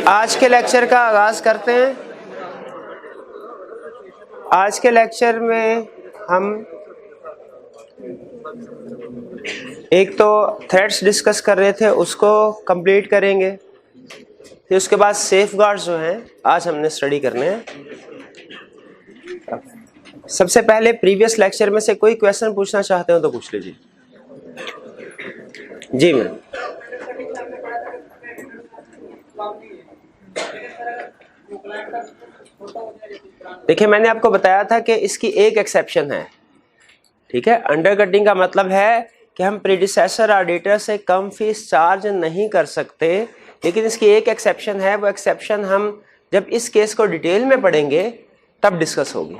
आज के लेक्चर का आगाज करते हैं। आज के लेक्चर में हम एक तो थ्रेड्स डिस्कस कर रहे थे, उसको कंप्लीट करेंगे। फिर उसके बाद सेफगार्ड्स जो हैं आज हमने स्टडी करने हैं। सबसे पहले प्रीवियस लेक्चर में से कोई क्वेश्चन पूछना चाहते हो तो पूछ लीजिए। जी मैम। देखिए, मैंने आपको बताया था कि इसकी एक एक्सेप्शन है, ठीक है। अंडरकटिंग का मतलब है कि हम प्रीडिसेसर ऑडिटर से कम फीस चार्ज नहीं कर सकते, लेकिन इसकी एक एक्सेप्शन है। वो एक्सेप्शन हम जब इस केस को डिटेल में पढ़ेंगे तब डिस्कस होगी,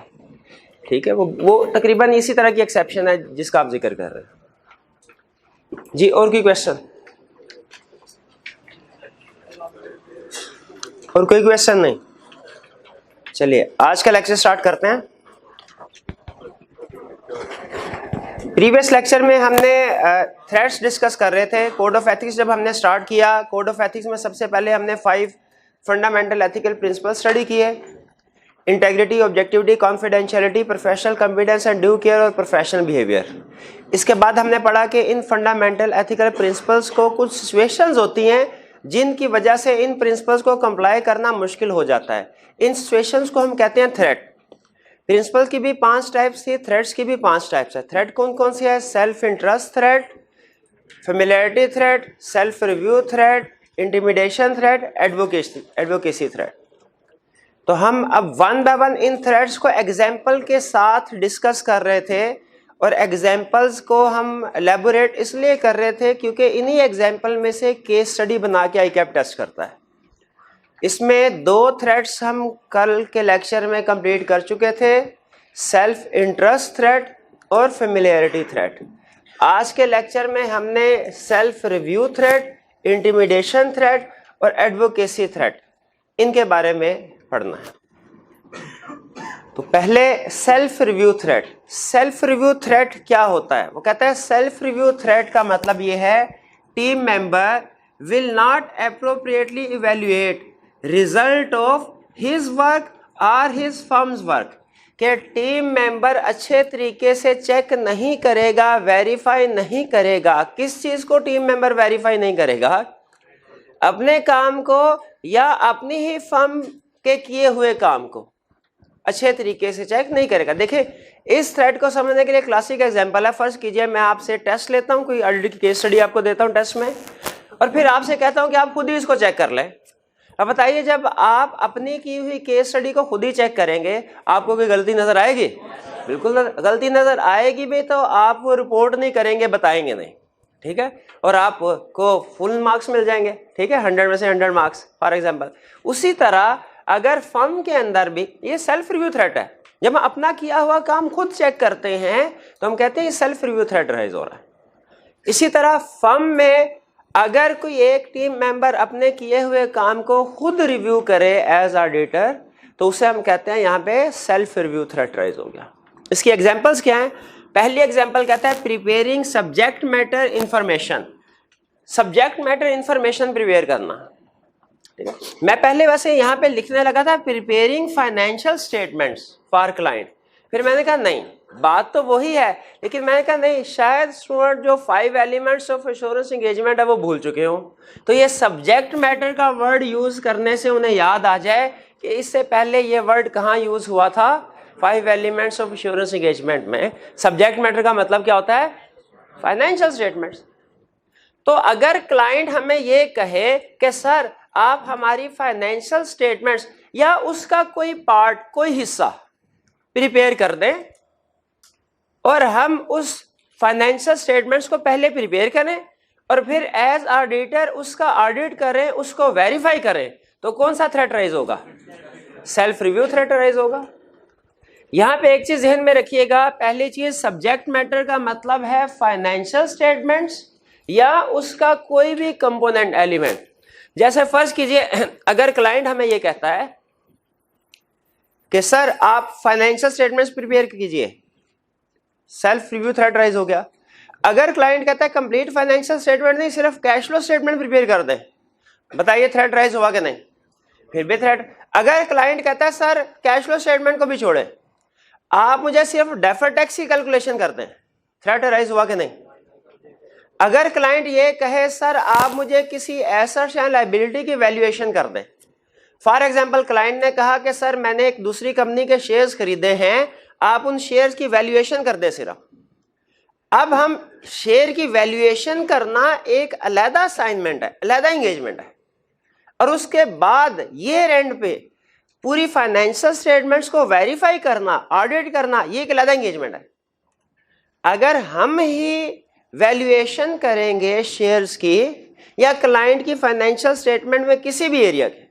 ठीक है। वो तकरीबन इसी तरह की एक्सेप्शन है जिसका आप जिक्र कर रहे हैं। जी, और कोई क्वेश्चन? और कोई क्वेश्चन नहीं? चलिए आज का लेक्चर स्टार्ट करते हैं। प्रीवियस लेक्चर में हमने थ्रेड्स डिस्कस कर रहे थे। कोड ऑफ एथिक्स जब हमने स्टार्ट किया, कोड ऑफ एथिक्स में सबसे पहले हमने 5 फंडामेंटल एथिकल प्रिंसिपल स्टडी किए। Integrity, objectivity, confidentiality, professional confidence and due care और प्रोफेशनल बिहेवियर। इसके बाद हमने पढ़ा कि इन फंडामेंटल एथिकल प्रिंसिपल्स को कुछ सिचुएशंस होती हैं जिनकी वजह से इन प्रिंसिपल्स को कंप्लाई करना मुश्किल हो जाता है। इन सिचुएशंस को हम कहते हैं थ्रेड। प्रिंसिपल की भी 5 टाइप्स थी, थ्रेड्स की भी 5 टाइप्स है। थ्रेड कौन कौन सी है? Self interest thread, familiarity thread, self review thread, intimidation thread, advocacy thread. तो हम अब one by one in threads को एग्जाम्पल के साथ डिस्कस कर रहे थे, और एग्जाम्पल्स को हम एलैबोरेट इसलिए कर रहे थे क्योंकि इन्हीं एग्जाम्पल में से केस स्टडी बना के आईकैप टेस्ट करता है। इसमें 2 थ्रेड्स हम कल के लेक्चर में कंप्लीट कर चुके थे, सेल्फ इंटरेस्ट थ्रेड और फेमिलियरिटी थ्रेड। आज के लेक्चर में हमने self review thread, intimidation thread और एडवोकेसी थ्रेड, इनके बारे में पढ़ना है। तो पहले self review thread. Self review thread क्या होता है? वो कहता है सेल्फ रिव्यू थ्रेड का मतलब ये है, team member will not appropriately evaluate result of his work और हिज फर्म्स वर्क। कि टीम मेंबर अच्छे तरीके से चेक नहीं करेगा, वेरीफाई नहीं करेगा। किस चीज को टीम मेंबर वेरीफाई नहीं करेगा? अपने काम को या अपनी ही फर्म के किए हुए काम को अच्छे तरीके से चेक नहीं करेगा। देखिए, इस थ्रेड को समझने के लिए क्लासिक एग्जांपल है। फर्स्ट कीजिए, मैं आपसे टेस्ट लेता हूं, कोई ऑडिट की केस स्टडी आपको देता हूं टेस्ट में, और फिर आपसे कहता हूं कि आप खुद ही इसको चेक कर लें। अब बताइए, जब आप अपनी की हुई केस स्टडी को खुद ही चेक करेंगे, आपको कोई गलती नजर आएगी? बिल्कुल गलती नजर आएगी भी तो आप वो रिपोर्ट नहीं करेंगे, बताएंगे नहीं, ठीक है, और आपको फुल मार्क्स मिल जाएंगे, ठीक है, 100 में से 100 मार्क्स फॉर एग्जाम्पल। उसी तरह अगर फर्म के अंदर भी ये सेल्फ रिव्यू थ्रेड है। जब हम अपना किया हुआ काम खुद चेक करते हैं तो हम कहते हैं सेल्फ रिव्यू थ्रेड राइज हो रहा है। इसी तरह फर्म में अगर कोई एक टीम मेंबर अपने किए हुए काम को खुद रिव्यू करे एज ऑडिटर, तो उसे हम कहते हैं यहाँ पे सेल्फ रिव्यू थ्रेड राइज हो गया। इसकी एग्जांपल्स क्या हैं? पहली एग्जांपल कहता है preparing subject matter information. Subject matter information prepare करना, ठीक है। मैं पहले वैसे यहाँ पे लिखने लगा था preparing financial statements for client, फिर मैंने कहा नहीं, बात तो वही है, लेकिन मैंने कहा नहीं, शायद स्टूडेंट जो 5 एलिमेंट्स ऑफ एश्योरेंस एंगेजमेंट है वो भूल चुके हो। तो ये सब्जेक्ट मैटर का वर्ड यूज करने से उन्हें याद आ जाए कि इससे पहले ये वर्ड कहाँ यूज हुआ था, 5 एलिमेंट्स ऑफ एश्योरेंस एंगेजमेंट में। सब्जेक्ट मैटर का मतलब क्या होता है? Financial statements. तो अगर क्लाइंट हमें ये कहे कि सर आप हमारी फाइनेंशियल स्टेटमेंट्स या उसका कोई पार्ट, कोई हिस्सा प्रिपेयर कर दें, और हम उस फाइनेंशियल स्टेटमेंट्स को पहले प्रिपेयर करें और फिर एज ऑडिटर उसका ऑडिट करें, उसको वेरीफाई करें, तो कौन सा थ्रेड राइज होगा? सेल्फ रिव्यू थ्रेड राइज होगा। यहां पे एक चीज ध्यान में रखिएगा। पहली चीज, सब्जेक्ट मैटर का मतलब है फाइनेंशियल स्टेटमेंट्स या उसका कोई भी कंपोनेंट एलिमेंट। जैसे फर्ज कीजिए, अगर क्लाइंट हमें यह कहता है कि सर आप फाइनेंशियल स्टेटमेंट्स प्रिपेयर कीजिए, सेल्फ रिव्यू थ्रेड राइज हो गया। अगर क्लाइंट कहता है कंप्लीट फाइनेंशियल स्टेटमेंट नहीं, सिर्फ कैश फ्लो स्टेटमेंट प्रिपेयर कर दें, बताइए थ्रेट राइज हुआ कि नहीं? फिर भी थ्रेट। अगर क्लाइंट कहता है सर कैश फ्लो स्टेटमेंट को भी छोड़े, आप मुझे सिर्फ डेफर्ड टैक्स की कैलकुलेशन कर दें, थ्रेट राइज हुआ कि नहीं? अगर क्लाइंट ये कहे सर आप मुझे किसी एसेट या लायबिलिटी की वैल्यूएशन कर दें, फॉर एग्जांपल क्लाइंट ने कहा कि सर मैंने एक दूसरी कंपनी के शेयर्स खरीदे हैं, आप उन शेयर्स की वैल्यूएशन कर दें सिर्फ। अब हम शेयर की वैल्यूएशन करना एक अलग असाइनमेंट है, अलग एंगेजमेंट है, और उसके बाद ये एंड पे पूरी फाइनेंशियल स्टेटमेंट्स को वेरीफाई करना, ऑडिट करना, ये एक अलग एंगेजमेंट है। अगर हम ही वैल्यूएशन करेंगे शेयर्स की या क्लाइंट की फाइनेंशियल स्टेटमेंट में किसी भी एरिया के,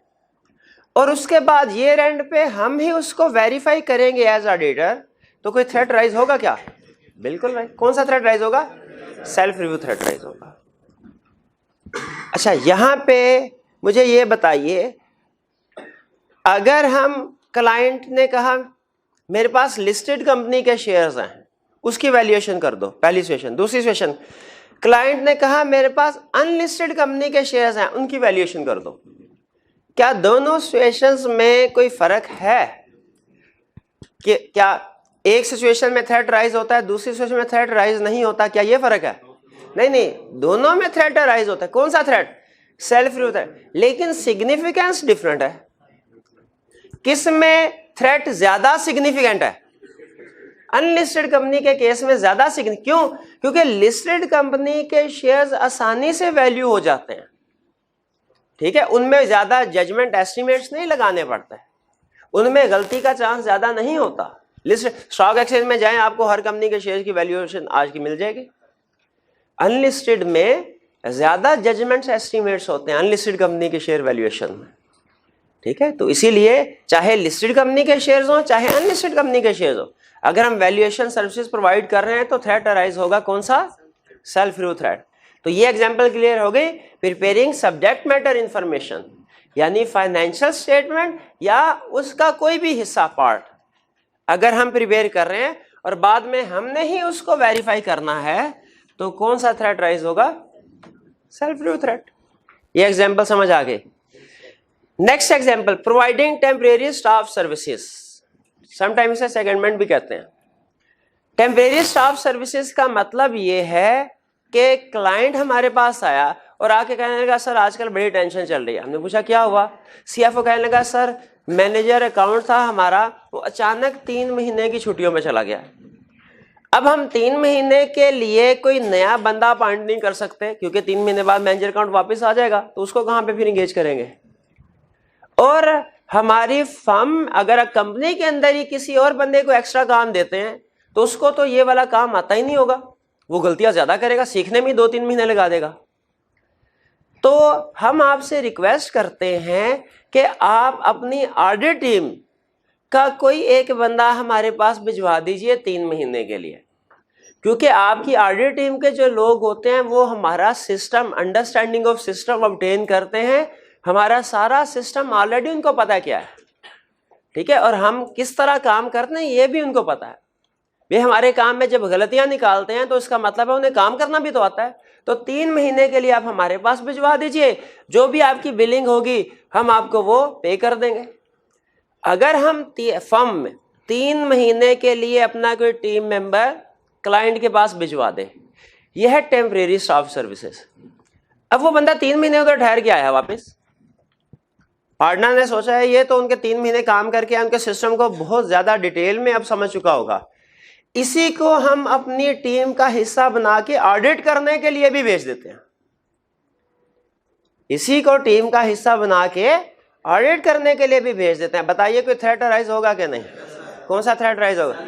और उसके बाद ये एंड पे हम ही उसको वेरीफाई करेंगे एज ऑडिटर, तो कोई थ्रेट राइज होगा क्या? बिल्कुल राइट। कौन सा थ्रेट राइज होगा? सेल्फ रिव्यू थ्रेट राइज होगा। अच्छा, यहां पे मुझे ये बताइए, अगर हम क्लाइंट ने कहा मेरे पास लिस्टेड कंपनी के शेयर्स हैं, उसकी वैल्यूएशन कर दो, पहली सिचुएशन। दूसरी सिचुएशन, क्लाइंट ने कहा मेरे पास अनलिस्टेड कंपनी के शेयर्स हैं, उनकी वैल्यूएशन कर दो। क्या दोनों सिचुएशंस में कोई फर्क है? कि क्या एक सिचुएशन में थ्रेट राइज होता है, दूसरी सिचुएशन में थ्रेट राइज नहीं होता? क्या ये फर्क है? नहीं नहीं, दोनों में थ्रेट राइज होता है। कौन सा थ्रेट? Self review threat. लेकिन सिग्निफिकेंस डिफरेंट है। किस में थ्रेट ज्यादा सिग्निफिकेंट है? अनलिस्टेड कंपनी के केस में ज्यादा सिग्निफिकेंट। क्यों? क्योंकि लिस्टेड कंपनी के शेयर्स आसानी से वैल्यू हो जाते हैं, ठीक है, उनमें ज्यादा जजमेंट एस्टिमेट्स नहीं लगाने पड़ते, उनमें गलती का चांस ज्यादा नहीं होता। लिस्ट स्टॉक एक्सचेंज में जाएं, आपको हर कंपनी के शेयर की वैल्यूएशन आज की मिल जाएगी। अनलिस्टेड में ज्यादा जजमेंट्स एस्टिमेट्स होते हैं अनलिस्टेड कंपनी के शेयर वैल्यूएशन में, ठीक है। तो इसीलिए चाहे लिस्टेड कंपनी के शेयर्स हो चाहे अनलिस्टेड कंपनी के शेयर्स हो, अगर हम वैल्यूएशन सर्विसेज प्रोवाइड कर रहे हैं तो थ्रेट अराइज होगा कौन सा? Self review threat. तो ये एग्जांपल क्लियर हो गई। प्रिपेयरिंग सब्जेक्ट मैटर इंफॉर्मेशन, यानी फाइनेंशियल स्टेटमेंट या उसका कोई भी हिस्सा, पार्ट, अगर हम प्रिपेयर कर रहे हैं और बाद में हमने ही उसको वेरीफाई करना है, तो कौन सा थ्रेट राइज होगा? Self review threat. ये एग्जांपल समझ आ गए। Next example, providing temporary staff services, sometime इसे सेकेंडमेंट भी कहते हैं। टेम्परेरी स्टाफ सर्विसेज का मतलब ये है कि क्लाइंट हमारे पास आया और आके कहने लगा सर आजकल बड़ी टेंशन चल रही है। हमने पूछा क्या हुआ? सीएफओ कहने लगा सर मैनेजर अकाउंट था हमारा, वो अचानक 3 महीने की छुट्टियों में चला गया। अब हम 3 महीने के लिए कोई नया बंदा अपॉइंट नहीं कर सकते, क्योंकि 3 महीने बाद मैनेजर अकाउंट वापस आ जाएगा, तो उसको कहाँ पे फिर इंगेज करेंगे? और हमारी फर्म अगर कंपनी के अंदर ही किसी और बंदे को एक्स्ट्रा काम देते हैं तो उसको तो ये वाला काम आता ही नहीं होगा, वो गलतियां ज्यादा करेगा, सीखने में 2-3 महीने लगा देगा। तो हम आपसे रिक्वेस्ट करते हैं कि आप अपनी ऑडिट टीम का कोई एक बंदा हमारे पास भिजवा दीजिए 3 महीने के लिए, क्योंकि आपकी ऑडिट टीम के जो लोग होते हैं वो हमारा system, understanding of system obtain करते हैं। हमारा सारा सिस्टम ऑलरेडी उनको पता क्या है, ठीक है, और हम किस तरह काम करते हैं ये भी उनको पता है। वे हमारे काम में जब गलतियां निकालते हैं तो इसका मतलब है उन्हें काम करना भी तो आता है। तो 3 महीने के लिए आप हमारे पास भिजवा दीजिए, जो भी आपकी बिलिंग होगी हम आपको वो पे कर देंगे। अगर हम फर्म में 3 महीने के लिए अपना कोई टीम मेंबर क्लाइंट के पास भिजवा दे, यह है टेम्परेरी स्टाफ सर्विसेज। अब वो बंदा 3 महीने उधर ठहर के आया वापस, पार्टनर ने सोचा है ये तो उनके 3 महीने काम करके उनके सिस्टम को बहुत ज्यादा डिटेल में अब समझ चुका होगा, इसी को हम अपनी टीम का हिस्सा बना के ऑडिट करने के लिए भी भेज देते हैं। इसी को टीम का हिस्सा बना के ऑडिट करने के लिए भी भेज देते हैं। बताइए कोई थ्रेट राइज होगा कि नहीं? कौन सा थ्रेट राइज होगा?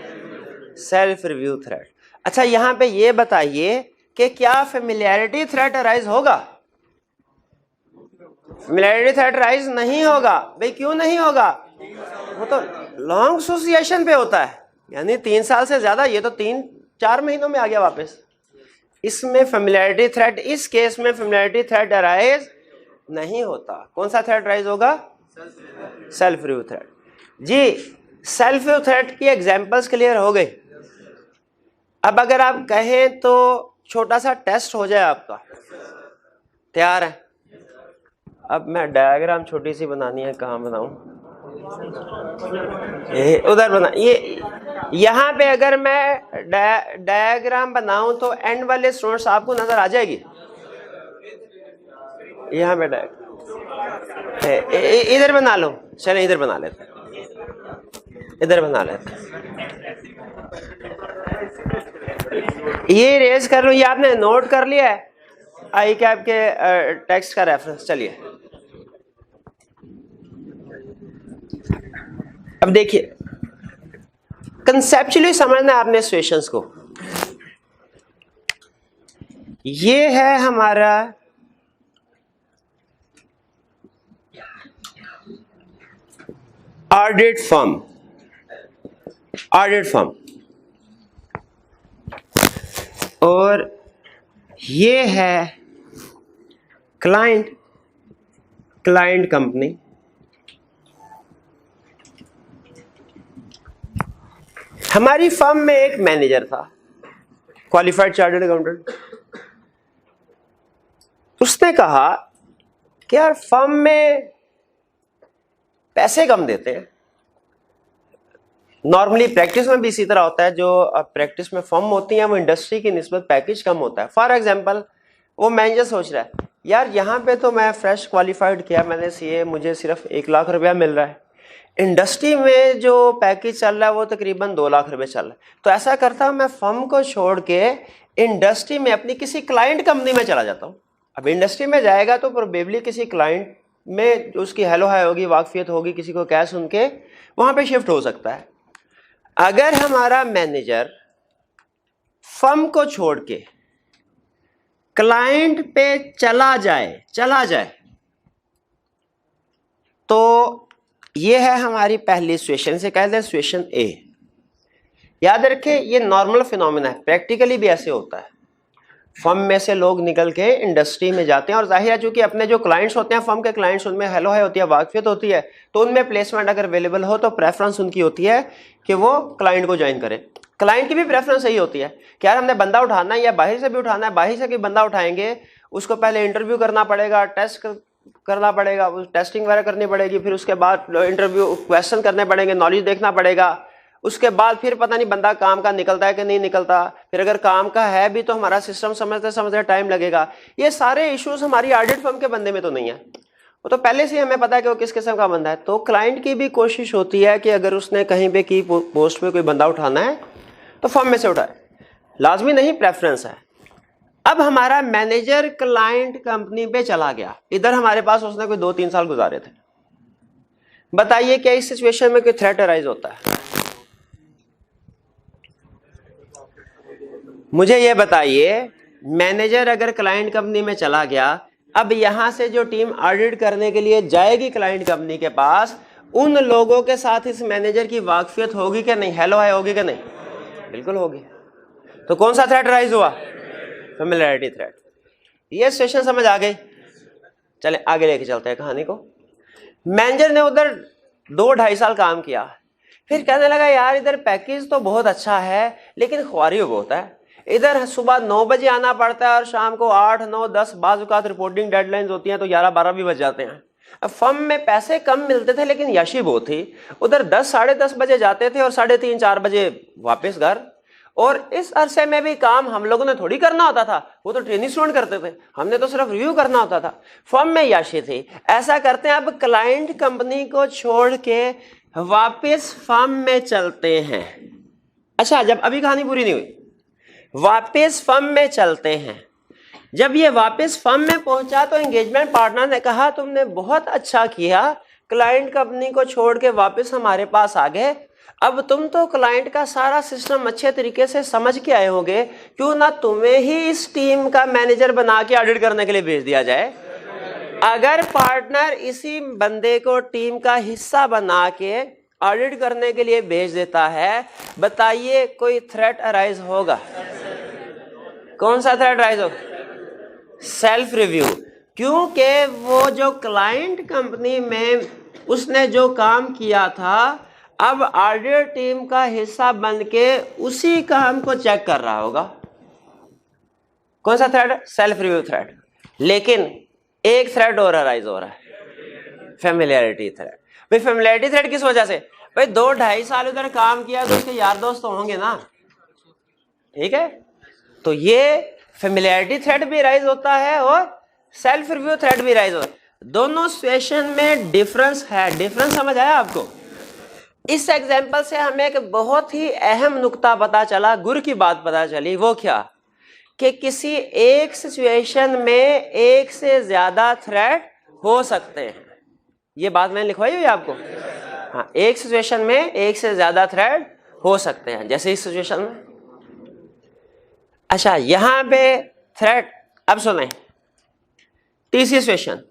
Self review threat. अच्छा, यहां पे ये बताइए कि क्या फेमिलियरिटी थ्रेट राइज होगा? फेमिलियरिटी थ्रेट राइज नहीं होगा। भाई क्यों नहीं होगा? वो तो लॉन्ग एसोसिएशन पे होता है, यानी 3 साल से ज्यादा, ये तो 3-4 महीनों में आ गया वापस। इसमें फेमिलियरिटी थ्रेट, इस केस में फेमिलियरिटी थ्रेट राइज नहीं होता। कौन सा थ्रेट राइज होगा? Self review threat. जी, सेल्फ रिव्यू थ्रेट की एग्जांपल्स क्लियर हो गई। अब अगर आप कहें तो छोटा सा टेस्ट हो जाए आपका, तैयार है? अब मैं डायग्राम छोटी सी बनानी है, कहाँ बनाऊं? उधर बना। ये यहाँ पे अगर मैं डायग्राम बनाऊं तो एंड वाले स्टूडेंट्स आपको नजर आ जाएगी। यहाँ पे इधर बना लो, चले इधर बना लेते, इधर बना लेते। ये रेज कर लो, ये आपने नोट कर लिया है आई कैप के टेक्स्ट का रेफरेंस। चलिए अब देखिए, कंसेप्चुअली समझना है आपने सिचुएशंस को। ये है हमारा ऑडिट फर्म, ऑडिट फर्म, और ये है क्लाइंट, क्लाइंट कंपनी। हमारी फर्म में एक मैनेजर था, क्वालिफाइड चार्टर्ड अकाउंटेंट। उसने कहा कि यार फर्म में पैसे कम देते हैं। नॉर्मली प्रैक्टिस में भी इसी तरह होता है, जो प्रैक्टिस में फर्म होती है वो इंडस्ट्री की निस्बत पैकेज कम होता है। फॉर एग्जांपल वो मैनेजर सोच रहा है यार यहाँ पे तो मैं फ्रेश क्वालिफाइड किया मैंने सीए, मुझे सिर्फ 1 लाख रुपया मिल रहा है, इंडस्ट्री में जो पैकेज चल रहा है वो तकरीबन 2 लाख रुपए चल रहा है। तो ऐसा करता हूँ मैं फर्म को छोड़ के इंडस्ट्री में अपनी किसी क्लाइंट कंपनी में चला जाता हूँ। अब इंडस्ट्री में जाएगा तो प्रोबेबली किसी क्लाइंट में उसकी हेलो हाय होगी, वाकफियत होगी, किसी को क्या सुन के वहां पे शिफ्ट हो सकता है। अगर हमारा मैनेजर फर्म को छोड़ के क्लाइंट पे चला जाए तो ये है हमारी पहली सिचुएशन, से कहते हैं सिचुएशन ए। याद रखें ये नॉर्मल फिनोमेना है, प्रैक्टिकली भी ऐसे होता है। फर्म में से लोग निकल के इंडस्ट्री में जाते हैं और जाहिर है चूंकि अपने जो क्लाइंट्स होते हैं फर्म के क्लाइंट्स, उनमें हेलो है होती है, वाकफियत होती है, तो उनमें प्लेसमेंट अगर अवेलेबल हो तो प्रेफरेंस उनकी होती है कि वो क्लाइंट को ज्वाइन करें। क्लाइंट की भी प्रेफरेंस यही होती है कि यार हमने बंदा उठाना है या बाहर से भी उठाना है। बाहर से कोई बंदा उठाएंगे उसको पहले इंटरव्यू करना पड़ेगा, टेस्ट करना पड़ेगा, टेस्टिंग वगैरह करनी पड़ेगी, फिर उसके बाद इंटरव्यू क्वेश्चन करने पड़ेंगे, नॉलेज देखना पड़ेगा, उसके बाद फिर पता नहीं बंदा काम का निकलता है कि नहीं निकलता, फिर अगर काम का है भी तो हमारा सिस्टम समझते समझते टाइम लगेगा। ये सारे इश्यूज हमारी ऑडिट फर्म के बंदे में तो नहीं है, वो तो पहले से हमें पता है कि वो किस किस्म का बंदा है। तो क्लाइंट की भी कोशिश होती है कि अगर उसने कहीं पे की पोस्ट पे कोई बंदा उठाना है तो फर्म में से उठाए, लाजमी नहीं, प्रेफरेंस है। अब हमारा मैनेजर क्लाइंट कंपनी पे चला गया, इधर हमारे पास उसने कोई 2-3 साल गुजारे थे। बताइए क्या इस सिचुएशन में कोई थ्रेट अराइज होता है? मुझे ये बताइए, मैनेजर अगर क्लाइंट कंपनी में चला गया, अब यहां से जो टीम ऑडिट करने के लिए जाएगी क्लाइंट कंपनी के पास, उन लोगों के साथ इस मैनेजर की वाकफियत होगी कि नहीं, हेलो हाय होगी कि नहीं? बिल्कुल होगी। तो कौन सा थ्रेट राइज हुआ? Familiarity threat. ये सिचुएशन समझ आ गई? चले आगे लेके चलते हैं कहानी को। मैनेजर ने उधर 2-2.5 साल काम किया, फिर कहने लगा यार इधर पैकेज तो बहुत अच्छा है लेकिन ख्वारी बहुत है, इधर सुबह 9 बजे आना पड़ता है और शाम को 8, 9, 10, बाज़ औक़ात रिपोर्टिंग डेडलाइंस होती हैं तो 11, 12 भी बज जाते हैं। अब फर्म में पैसे कम मिलते थे लेकिन याशी बहुत थी, उधर 10, साढ़े 10 बजे जाते थे और 3:30, 4 बजे वापस घर। और इस अरसे में भी काम हम लोगों ने थोड़ी करना होता था, वो तो ट्रेनिंग स्टूडेंट करते थे, हमने तो सिर्फ रिव्यू करना होता था। फर्म में याशी थी। ऐसा करते हैं, अब क्लाइंट कंपनी को छोड़ के वापस फर्म में चलते हैं। अच्छा, जब अभी कहानी पूरी नहीं हुई, वापस फर्म में चलते हैं। जब ये वापस फर्म में पहुंचा तो एंगेजमेंट पार्टनर ने कहा तुमने बहुत अच्छा किया, क्लाइंट कंपनी को छोड़ के वापस हमारे पास आ गए। अब तुम तो क्लाइंट का सारा सिस्टम अच्छे तरीके से समझ के आए होंगे, क्यों ना तुम्हें ही इस टीम का मैनेजर बना के ऑडिट करने के लिए भेज दिया जाए। अगर पार्टनर इसी बंदे को टीम का हिस्सा बना के ऑडिट करने के लिए भेज देता है, बताइए कोई थ्रेट अराइज होगा? कौन सा थ्रेट अराइज होगा? Self review. क्योंकि वो जो क्लाइंट कंपनी में उसने जो काम किया था, अब ऑडिट टीम का हिस्सा बन के उसी काम को चेक कर रहा होगा। कौन सा थ्रेट? Self review threat. लेकिन एक थ्रेड और अराइज हो रहा है, फेमिलियरिटी थ्रेड। भाई फेमिलियरिटी थ्रेड किस वजह से? भाई 2-2.5 साल उधर काम किया तो उसके यार दोस्त तो होंगे ना, ठीक है। तो ये फेमिलियरिटी थ्रेड भी राइज होता है और सेल्फ रिव्यू थ्रेड भी राइज होता है। दोनों सिचुएशन में डिफरेंस है। डिफरेंस समझ आया आपको? इस एग्जांपल से हमें एक बहुत ही अहम नुक्ता पता चला, गुर की बात पता चली। वो क्या? कि किसी एक सिचुएशन में एक से ज्यादा थ्रेड हो सकते हैं। ये बात मैंने लिखवाई हुई आपको। हाँ, एक सिचुएशन में एक से ज्यादा थ्रेड हो सकते हैं, जैसे इस सिचुएशन में। अच्छा, यहां पे थ्रेड, अब सुने, तीसरी सिचुएशन,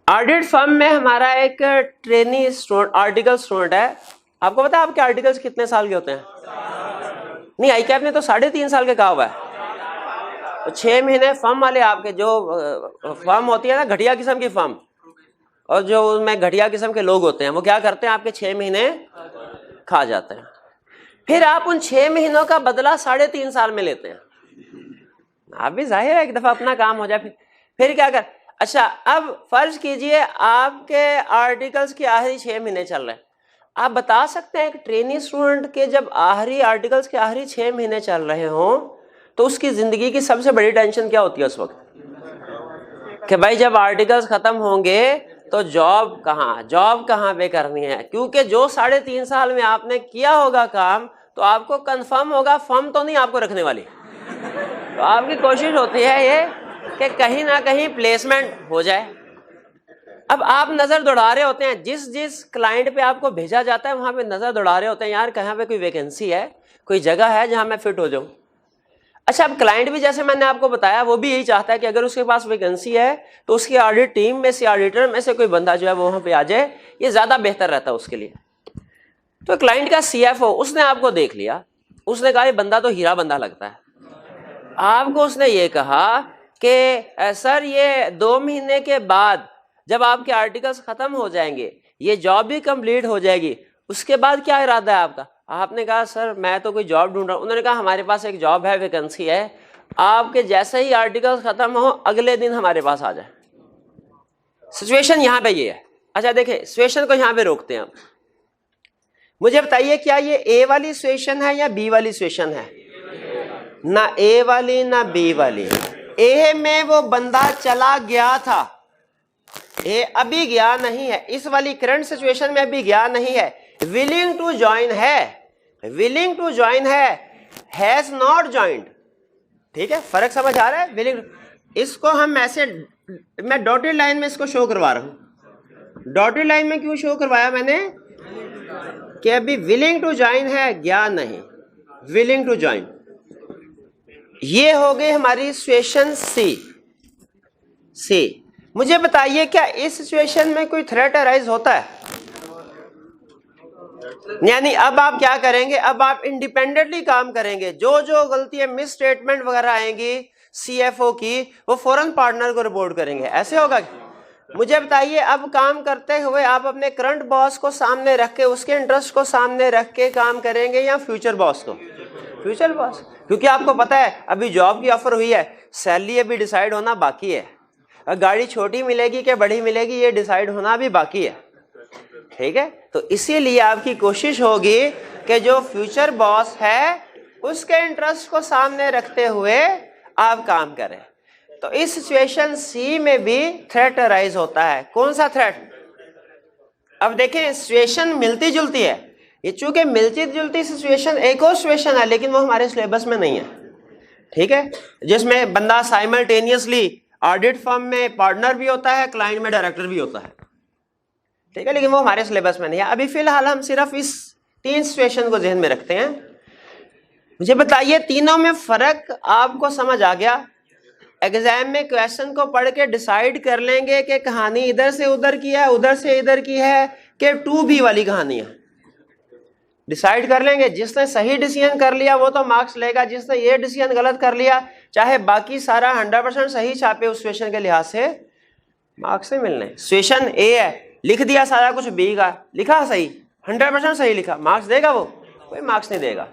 ऑडिट फर्म में हमारा एक ट्रेनी स्टूडेंट, आर्टिकल स्टूडेंट है। आपको पता है आपके आर्टिकल्स कितने साल के होते हैं? नहीं, आई कैप ने तो 3.5 साल के कहा हुआ है। तो 6 महीने फर्म वाले आपके, जो फर्म होती है ना घटिया किस्म की फर्म, और जो उनमें घटिया किस्म के लोग होते हैं, वो क्या करते हैं, आपके 6 महीने खा जाते हैं। फिर आप उन 6 महीनों का बदला 3.5 साल में लेते हैं। आप भी जाहिर है एक दफा अपना काम हो जाए, फिर क्या कर। अच्छा, अब फर्ज कीजिए आपके आर्टिकल्स के आखिरी 6 महीने चल रहे हैं। आप बता सकते हैं कि ट्रेनी स्टूडेंट के जब आखिरी आर्टिकल्स के आखिरी 6 महीने चल रहे हों तो उसकी जिंदगी की सबसे बड़ी टेंशन क्या होती है उस वक्त? कि भाई जब आर्टिकल्स खत्म होंगे तो जॉब कहाँ पे करनी है? क्योंकि जो 3.5 साल में आपने किया होगा काम, तो आपको कंफर्म होगा फर्म तो नहीं आपको रखने वाली। तो आपकी कोशिश होती है ये कि कहीं ना कहीं प्लेसमेंट हो जाए। अब आप नजर दौड़ा रहे होते हैं, जिस क्लाइंट पे आपको भेजा जाता है वहां पे नजर दौड़ा रहे होते हैं, यार कहाँ पे कोई वैकेंसी है, कोई जगह है जहां मैं फिट हो जाऊं। अच्छा, अब क्लाइंट भी जैसे मैंने आपको बताया, वो भी यही चाहता है कि अगर उसके पास वैकेंसी है तो उसकी ऑडिट टीम में से, ऑडिटर में से कोई बंदा जो है वो वहां पे आ जाए, ये ज्यादा बेहतर रहता है उसके लिए। तो क्लाइंट का CFO उसने आपको देख लिया, उसने कहा ये बंदा तो हीरा बंदा लगता है। आपको उसने ये कहा कि सर ये 2 महीने के बाद जब आपके आर्टिकल्स खत्म हो जाएंगे, ये जॉब भी कंप्लीट हो जाएगी, उसके बाद क्या इरादा है आपका? आपने कहा सर मैं तो कोई जॉब ढूंढ रहा हूं। उन्होंने कहा हमारे पास एक जॉब है, वैकेंसी है, आपके जैसे ही आर्टिकल्स खत्म हो अगले दिन हमारे पास आ जाए। सिचुएशन यहां पे ये है। अच्छा देखिए, सिचुएशन को यहां पे रोकते हैं हम। मुझे बताइए क्या ये ए वाली सिचुएशन है या बी वाली सिचुएशन है? ना ए वाली ना बी वाली। ए में वो बंदा चला गया था, ए अभी गया नहीं है। इस वाली करंट सिचुएशन में अभी गया नहीं है। विलिंग टू ज्वाइन है, विलिंग टू ज्वाइन है, हैज नॉट ज्वाइंड। ठीक है, फर्क समझ आ रहा है? विलिंग, इसको हम ऐसे, मैं डॉटेड लाइन में इसको शो करवा रहा हूं। डॉटेड लाइन में क्यों शो करवाया मैंने? कि अभी विलिंग टू ज्वाइन है, गया नहीं, विलिंग टू ज्वाइन। ये हो गई हमारी सिचुएशन सी। मुझे बताइए क्या इस सिचुएशन में कोई थ्रेट अराइज होता है? यानी अब आप क्या करेंगे? अब आप इंडिपेंडेंटली काम करेंगे। जो जो गलतियां, मिस स्टेटमेंट वगैरह आएंगी CFO की, वो फौरन पार्टनर को रिपोर्ट करेंगे। ऐसे होगा? मुझे बताइए, अब काम करते हुए आप अपने करंट बॉस को सामने रख के, उसके इंटरेस्ट को सामने रख के काम करेंगे या फ्यूचर बॉस को? फ्यूचर बॉस, क्योंकि आपको पता है अभी जॉब की ऑफर हुई है, सैलरी अभी डिसाइड होना बाकी है, गाड़ी छोटी मिलेगी कि बड़ी मिलेगी ये डिसाइड होना भी बाकी है। ठीक है, तो इसीलिए आपकी कोशिश होगी कि जो फ्यूचर बॉस है उसके इंटरेस्ट को सामने रखते हुए आप काम करें। तो इस सिचुएशन सी में भी थ्रेट अराइज होता है। कौन सा थ्रेट? अब देखें, सिचुएशन मिलती जुलती है। ये चूंकि मिलती जुलती सिचुएशन एक और सिचुएशन है, लेकिन वो हमारे सिलेबस में नहीं है। ठीक है, जिसमें बंदा साइमल्टेनियसली ऑडिट फर्म में पार्टनर भी होता है, क्लाइंट में डायरेक्टर भी होता है। ठीक है, लेकिन वो हमारे सिलेबस में नहीं है। अभी फिलहाल हम सिर्फ इस 3 सिचुएशन को जहन में रखते हैं। मुझे बताइए तीनों में फर्क आपको समझ आ गया? एग्जाम में क्वेश्चन को पढ़ के डिसाइड कर लेंगे कि कहानी इधर से उधर की है, उधर से इधर की है, कि 2B वाली कहानी है। डिसाइड कर लेंगे। जिसने सही डिसीजन कर लिया वो तो मार्क्स लेगा, जिसने ये डिसीजन गलत कर लिया, चाहे बाकी सारा 100% सही छापे, उस सिचुएशन के लिहाज से मार्क्स नहीं मिलने। सिचुएशन ए है, लिख दिया सारा कुछ बी का, लिखा सही, 100% सही लिखा, मार्क्स देगा वो? कोई मार्क्स नहीं देगा।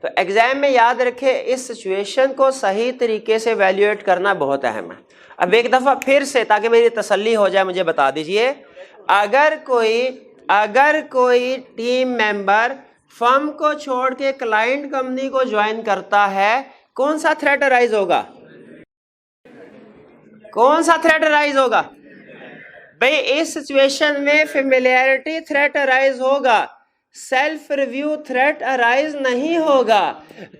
तो एग्जाम में याद रखें, इस सिचुएशन को सही तरीके से वैल्यूएट करना बहुत अहम है। अब एक दफा फिर से, ताकि मेरी तसल्ली हो जाए, मुझे बता दीजिए, अगर कोई टीम मेंबर फर्म को छोड़ के क्लाइंट कंपनी को ज्वाइन करता है, कौन सा थ्रेट अराइज होगा? कौन सा थ्रेट अराइज होगा? भाई इस सिचुएशन में फेमिलियरिटी थ्रेट अराइज होगा, सेल्फ रिव्यू थ्रेट अराइज नहीं होगा,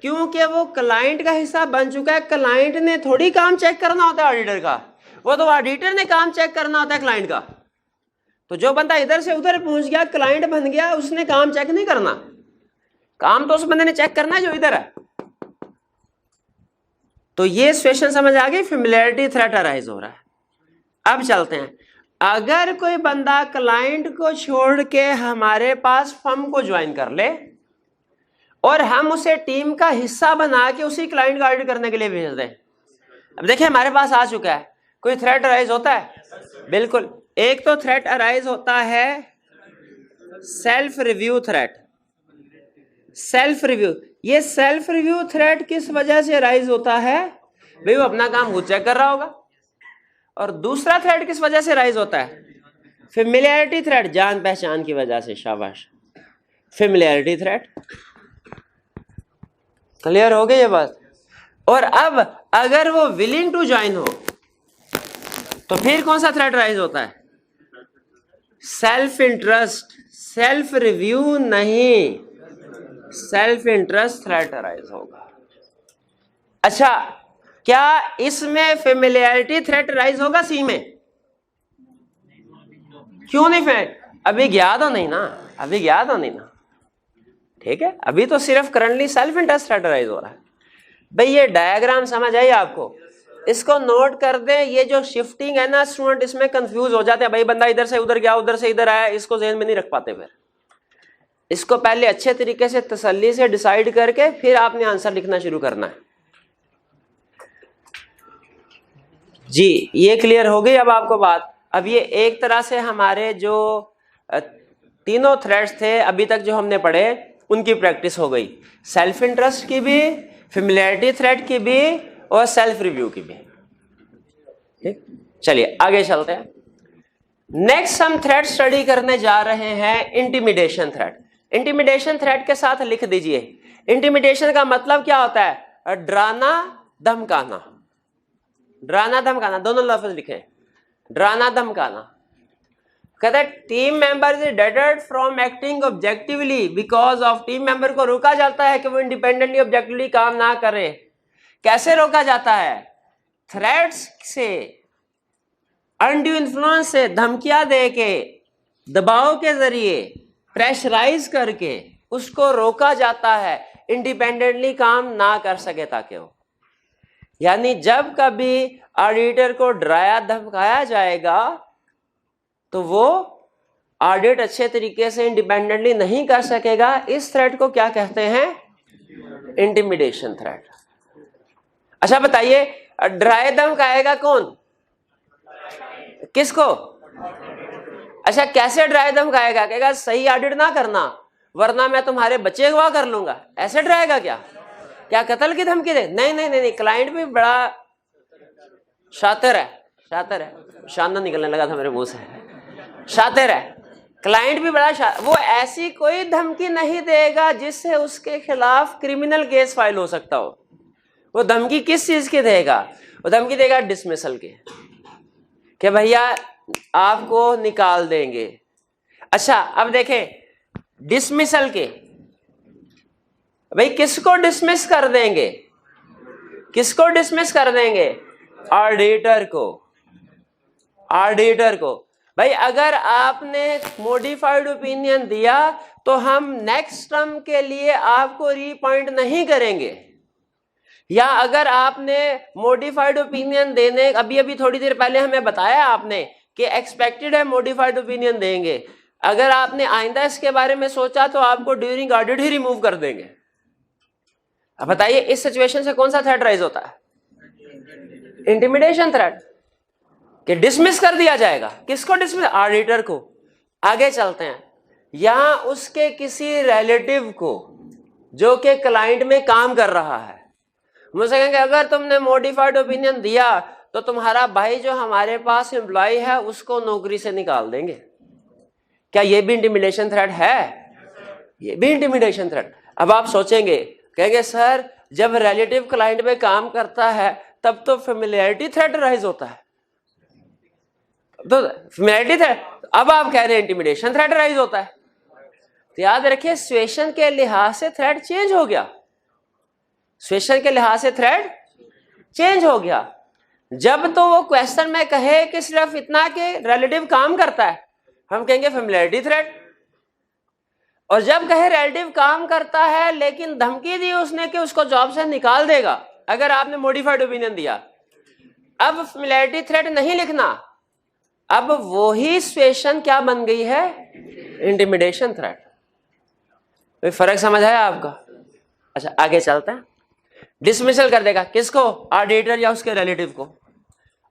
क्योंकि वो क्लाइंट का हिस्सा बन चुका है। क्लाइंट ने थोड़ी काम चेक करना होता है ऑडिटर का, वो तो ऑडिटर ने काम चेक करना होता है क्लाइंट का। तो जो बंदा इधर से उधर पहुंच गया, क्लाइंट बन गया, उसने काम चेक नहीं करना, काम तो उस बंदे ने चेक करना है जो इधर है। तो ये सिचुएशन समझ आ गई, फेमिलियरिटी थ्रेट अराइज हो रहा है। अब चलते हैं, अगर कोई बंदा क्लाइंट को छोड़ के हमारे पास फर्म को ज्वाइन कर ले और हम उसे टीम का हिस्सा बना के उसी क्लाइंट का ऑडिट करने के लिए भेज दें। अब देखिए हमारे पास आ चुका है, कोई थ्रेट अराइज होता है? बिल्कुल। एक तो थ्रेट अराइज होता है self review threat. Self review, ये सेल्फ रिव्यू थ्रेट किस वजह से अराइज होता है? भाई वो अपना काम खुद चेक कर रहा होगा। और दूसरा थ्रेट किस वजह से राइज होता है? फेमिलियरिटी थ्रेट, जान पहचान की वजह से। शाबाश, फेमिलियरिटी थ्रेट। क्लियर हो गई ये बात? और अब अगर वो विलिंग टू ज्वाइन हो तो फिर कौन सा थ्रेट राइज होता है? सेल्फ इंटरेस्ट, सेल्फ रिव्यू नहीं, सेल्फ इंटरेस्ट थ्रेट अराइज होगा। अच्छा, क्या इसमें फेमिलियरिटी थ्रेट राइज होगा सी में? क्यों नहीं? अभी गया तो नहीं ना, अभी गया तो नहीं ना, ठीक है। अभी तो सिर्फ currently self interest threat rise हो रहा है। भाई ये डायग्राम समझ आई आपको? इसको नोट कर दें। ये जो शिफ्टिंग है ना स्टूडेंट, इसमें कंफ्यूज हो जाते हैं। भाई बंदा इधर से उधर गया, उधर से इधर आया, इसको ज़हन में नहीं रख पाते। फिर इसको पहले अच्छे तरीके से तसल्ली से डिसाइड करके फिर आपने आंसर लिखना शुरू करना है। जी ये क्लियर हो गई अब आपको बात? अब ये एक तरह से हमारे जो तीनों थ्रेड्स थे अभी तक जो हमने पढ़े उनकी प्रैक्टिस हो गई, सेल्फ इंटरेस्ट की भी, फेमिलियरिटी थ्रेड की भी और सेल्फ रिव्यू की भी। ठीक, चलिए आगे चलते हैं। नेक्स्ट हम थ्रेड स्टडी करने जा रहे हैं इंटिमिडेशन थ्रेड। इंटिमिडेशन थ्रेड के साथ लिख दीजिए, इंटिमिडेशन का मतलब क्या होता है? डराना धमकाना। डराना धमकाना, दोनों लफ्ज लिखे, डराना धमकाना। कहते हैं team member is deterred from acting objectively because of, team member को रोका जाता है कि वो इंडिपेंडेंटली ऑब्जेक्टिवली काम ना करे। कैसे रोका जाता है? थ्रेट्स से, अनड्यू इन्फ्लुएंस से, धमकियां दे के, दबाव के जरिए, प्रेशराइज करके उसको रोका जाता है इंडिपेंडेंटली काम ना कर सके ताकि वो, यानी जब कभी ऑडिटर को डराया धमकाया जाएगा तो वो ऑडिट अच्छे तरीके से इंडिपेंडेंटली नहीं कर सकेगा। इस थ्रेट को क्या कहते हैं? Intimidation threat. अच्छा बताइए, डराए धमकाएगा कौन? किसको? अच्छा कैसे डराए धमकाएगा? कहेगा सही ऑडिट ना करना वरना मैं तुम्हारे बच्चे गवाह कर लूंगा, ऐसे डराएगा क्या? क्या कत्ल की धमकी दे? नहीं नहीं नहीं, नहीं। क्लाइंट भी बड़ा शातिर है, शातिर है, शानदार निकलने लगा था मेरे मुंह से, शातिर है। क्लाइंट भी बड़ा वो ऐसी कोई धमकी नहीं देगा जिससे उसके खिलाफ क्रिमिनल केस फाइल हो सकता हो। वो धमकी किस चीज की देगा? वो धमकी देगा डिसमिसल के, कि भैया आपको निकाल देंगे। अच्छा अब देखें, डिसमिसल के, भाई किसको डिसमिस कर देंगे? किसको डिसमिस कर देंगे? ऑडिटर को, ऑडिटर को। भाई अगर आपने मॉडिफाइड ओपिनियन दिया तो हम नेक्स्ट टर्म के लिए आपको रीपॉइंट नहीं करेंगे, या अगर आपने मॉडिफाइड ओपिनियन देने, अभी अभी थोड़ी देर पहले हमें बताया आपने कि एक्सपेक्टेड है मॉडिफाइड ओपिनियन देंगे, अगर आपने आइंदा इसके बारे में सोचा तो आपको ड्यूरिंग ऑडिट ही रिमूव कर देंगे। अब बताइए इस सिचुएशन से कौन सा थ्रेट राइज होता है? इंटिमिडेशन थ्रेट, कि डिसमिस कर दिया जाएगा। किसको डिसमिस? ऑडिटर को। आगे चलते हैं, यहां उसके किसी रिलेटिव को जो कि क्लाइंट में काम कर रहा है। मुझसे कहेंगे अगर तुमने मॉडिफाइड ओपिनियन दिया तो तुम्हारा भाई जो हमारे पास एम्प्लॉय है उसको नौकरी से निकाल देंगे। क्या ये भी इंटिमिडेशन थ्रेट है? ये भी इंटिमिडेशन थ्रेट। अब आप सोचेंगे, कहेंगे सर जब रिलेटिव क्लाइंट में काम करता है तब तो फेमिलियरिटी थ्रेट राइज होता है, तो फेमिलियरिटी थ्रेट। अब आप कह रहे हैं इंटिमिडेशन थ्रेट राइज होता है। तो याद रखिए सिचुएशन के लिहाज से थ्रेट चेंज हो गया, सिचुएशन के लिहाज से थ्रेट चेंज हो गया। जब तो वो क्वेश्चन में कहे कि सिर्फ इतना कि रिलेटिव काम करता है, हम कहेंगे फेमिलियरिटी थ्रेट। और जब कहे रिलेटिव काम करता है लेकिन धमकी दी उसने कि उसको जॉब से निकाल देगा अगर आपने मॉडिफाइड ओपिनियन दिया, अब फेमिलियरिटी थ्रेट नहीं लिखना, अब वही सिचुएशन क्या बन गई है? Intimidation threat. कोई फर्क समझ आया आपका? अच्छा आगे चलते हैं। डिसमिसल कर देगा किसको? ऑडिटर या उसके रिलेटिव को।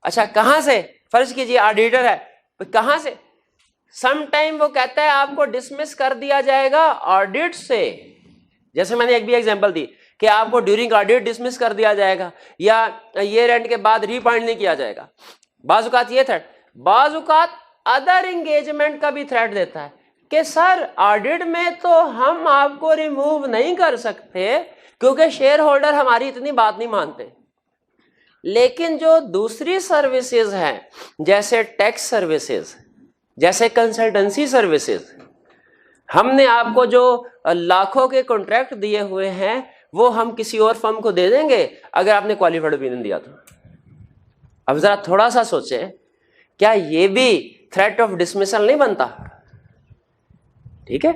अच्छा कहां से? फर्ज कीजिए ऑडिटर है, तो कहां से? सम टाइम वो कहता है आपको डिसमिस कर दिया जाएगा ऑडिट से। जैसे मैंने एक भी एग्जांपल दी कि आपको ड्यूरिंग ऑडिट डिसमिस कर दिया जाएगा या ईयर एंड के बाद रीफंड नहीं किया जाएगा। बाजुकात ये थ्रेट, बाजुकात अदर एंगेजमेंट का भी थ्रेट देता है कि सर ऑडिट में तो हम आपको रिमूव नहीं कर सकते क्योंकि शेयर होल्डर हमारी इतनी बात नहीं मानते, लेकिन जो दूसरी सर्विसेज हैं जैसे टैक्स सर्विसेज, जैसे कंसल्टेंसी सर्विसेज, हमने आपको जो लाखों के कॉन्ट्रैक्ट दिए हुए हैं वो हम किसी और फर्म को दे देंगे अगर आपने क्वालिफाइड ओपिनियन दिया तो। अब जरा थोड़ा सा सोचें, क्या ये भी थ्रेट ऑफ डिसमिसल नहीं बनता? ठीक है,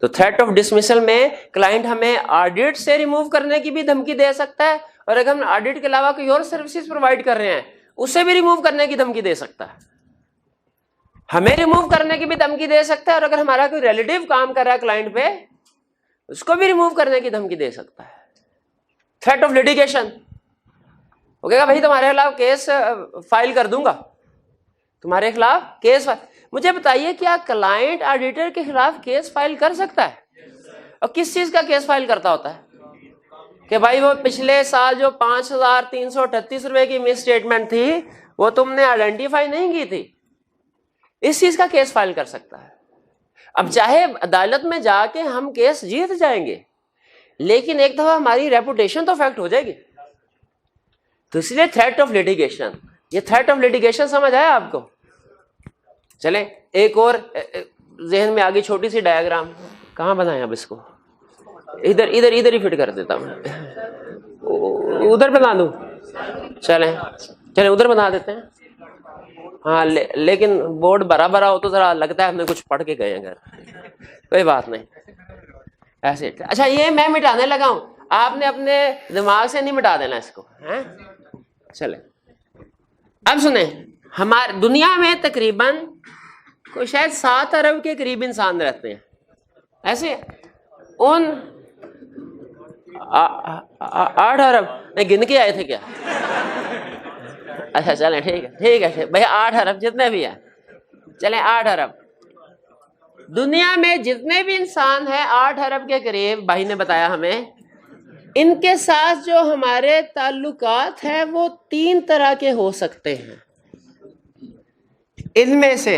तो थ्रेट ऑफ डिसमिसल में क्लाइंट हमें ऑडिट से रिमूव करने की भी धमकी दे सकता है, और अगर हम ऑडिट के अलावा कोई और सर्विसेज प्रोवाइड कर रहे हैं उसे भी रिमूव करने की धमकी दे सकता है, हमें रिमूव करने की भी धमकी दे सकता है, और अगर हमारा कोई रिलेटिव काम कर रहा है क्लाइंट पे उसको भी रिमूव करने की धमकी दे सकता है। थ्रेट ऑफ लिटिगेशन, वो कहेगा भाई तुम्हारे खिलाफ केस फाइल कर दूंगा, तुम्हारे खिलाफ केस फाइल। मुझे बताइए क्या क्लाइंट ऑडिटर के खिलाफ केस फाइल कर सकता है? और किस चीज का केस फाइल करता होता है? कि भाई वो पिछले साल जो 5,338 रुपए की मिस स्टेटमेंट थी वो तुमने आइडेंटिफाई नहीं की थी, इस चीज का केस फाइल कर सकता है। अब चाहे अदालत में जाके हम केस जीत जाएंगे लेकिन एक दफा हमारी रेपुटेशन तो अफेक्ट हो जाएगी। तो इसलिए थ्रेट ऑफ लिटिगेशन, ये थ्रेट ऑफ लिटिगेशन समझ आया आपको? चले एक और जहन में आ गई छोटी सी डायग्राम, कहाँ बनाए अब इसको? इधर इधर इधर ही फिट कर देता हूँ, उधर बना दूं? चले उधर बना देते हैं। हाँ लेकिन बोर्ड बड़ा बड़ा हो तो जरा लगता है हमने कुछ पढ़ के गए हैं घर, कोई बात नहीं ऐसे। अच्छा ये मैं मिटाने लगा हूं, आपने अपने दिमाग से नहीं मिटा देना इसको, हैं? चले अब सुने, हमारे दुनिया में तकरीबन कोई शायद 7 अरब के करीब इंसान रहते हैं, ऐसे उन 8 अरब नहीं गिन के आए थे क्या? अच्छा चलें ठीक है भैया 8 अरब जितने भी हैं, चलें 8 अरब। दुनिया में जितने भी इंसान हैं 8 अरब के करीब, भाई ने बताया हमें, इनके साथ जो हमारे ताल्लुकात हैं वो 3 तरह के हो सकते हैं। इनमें से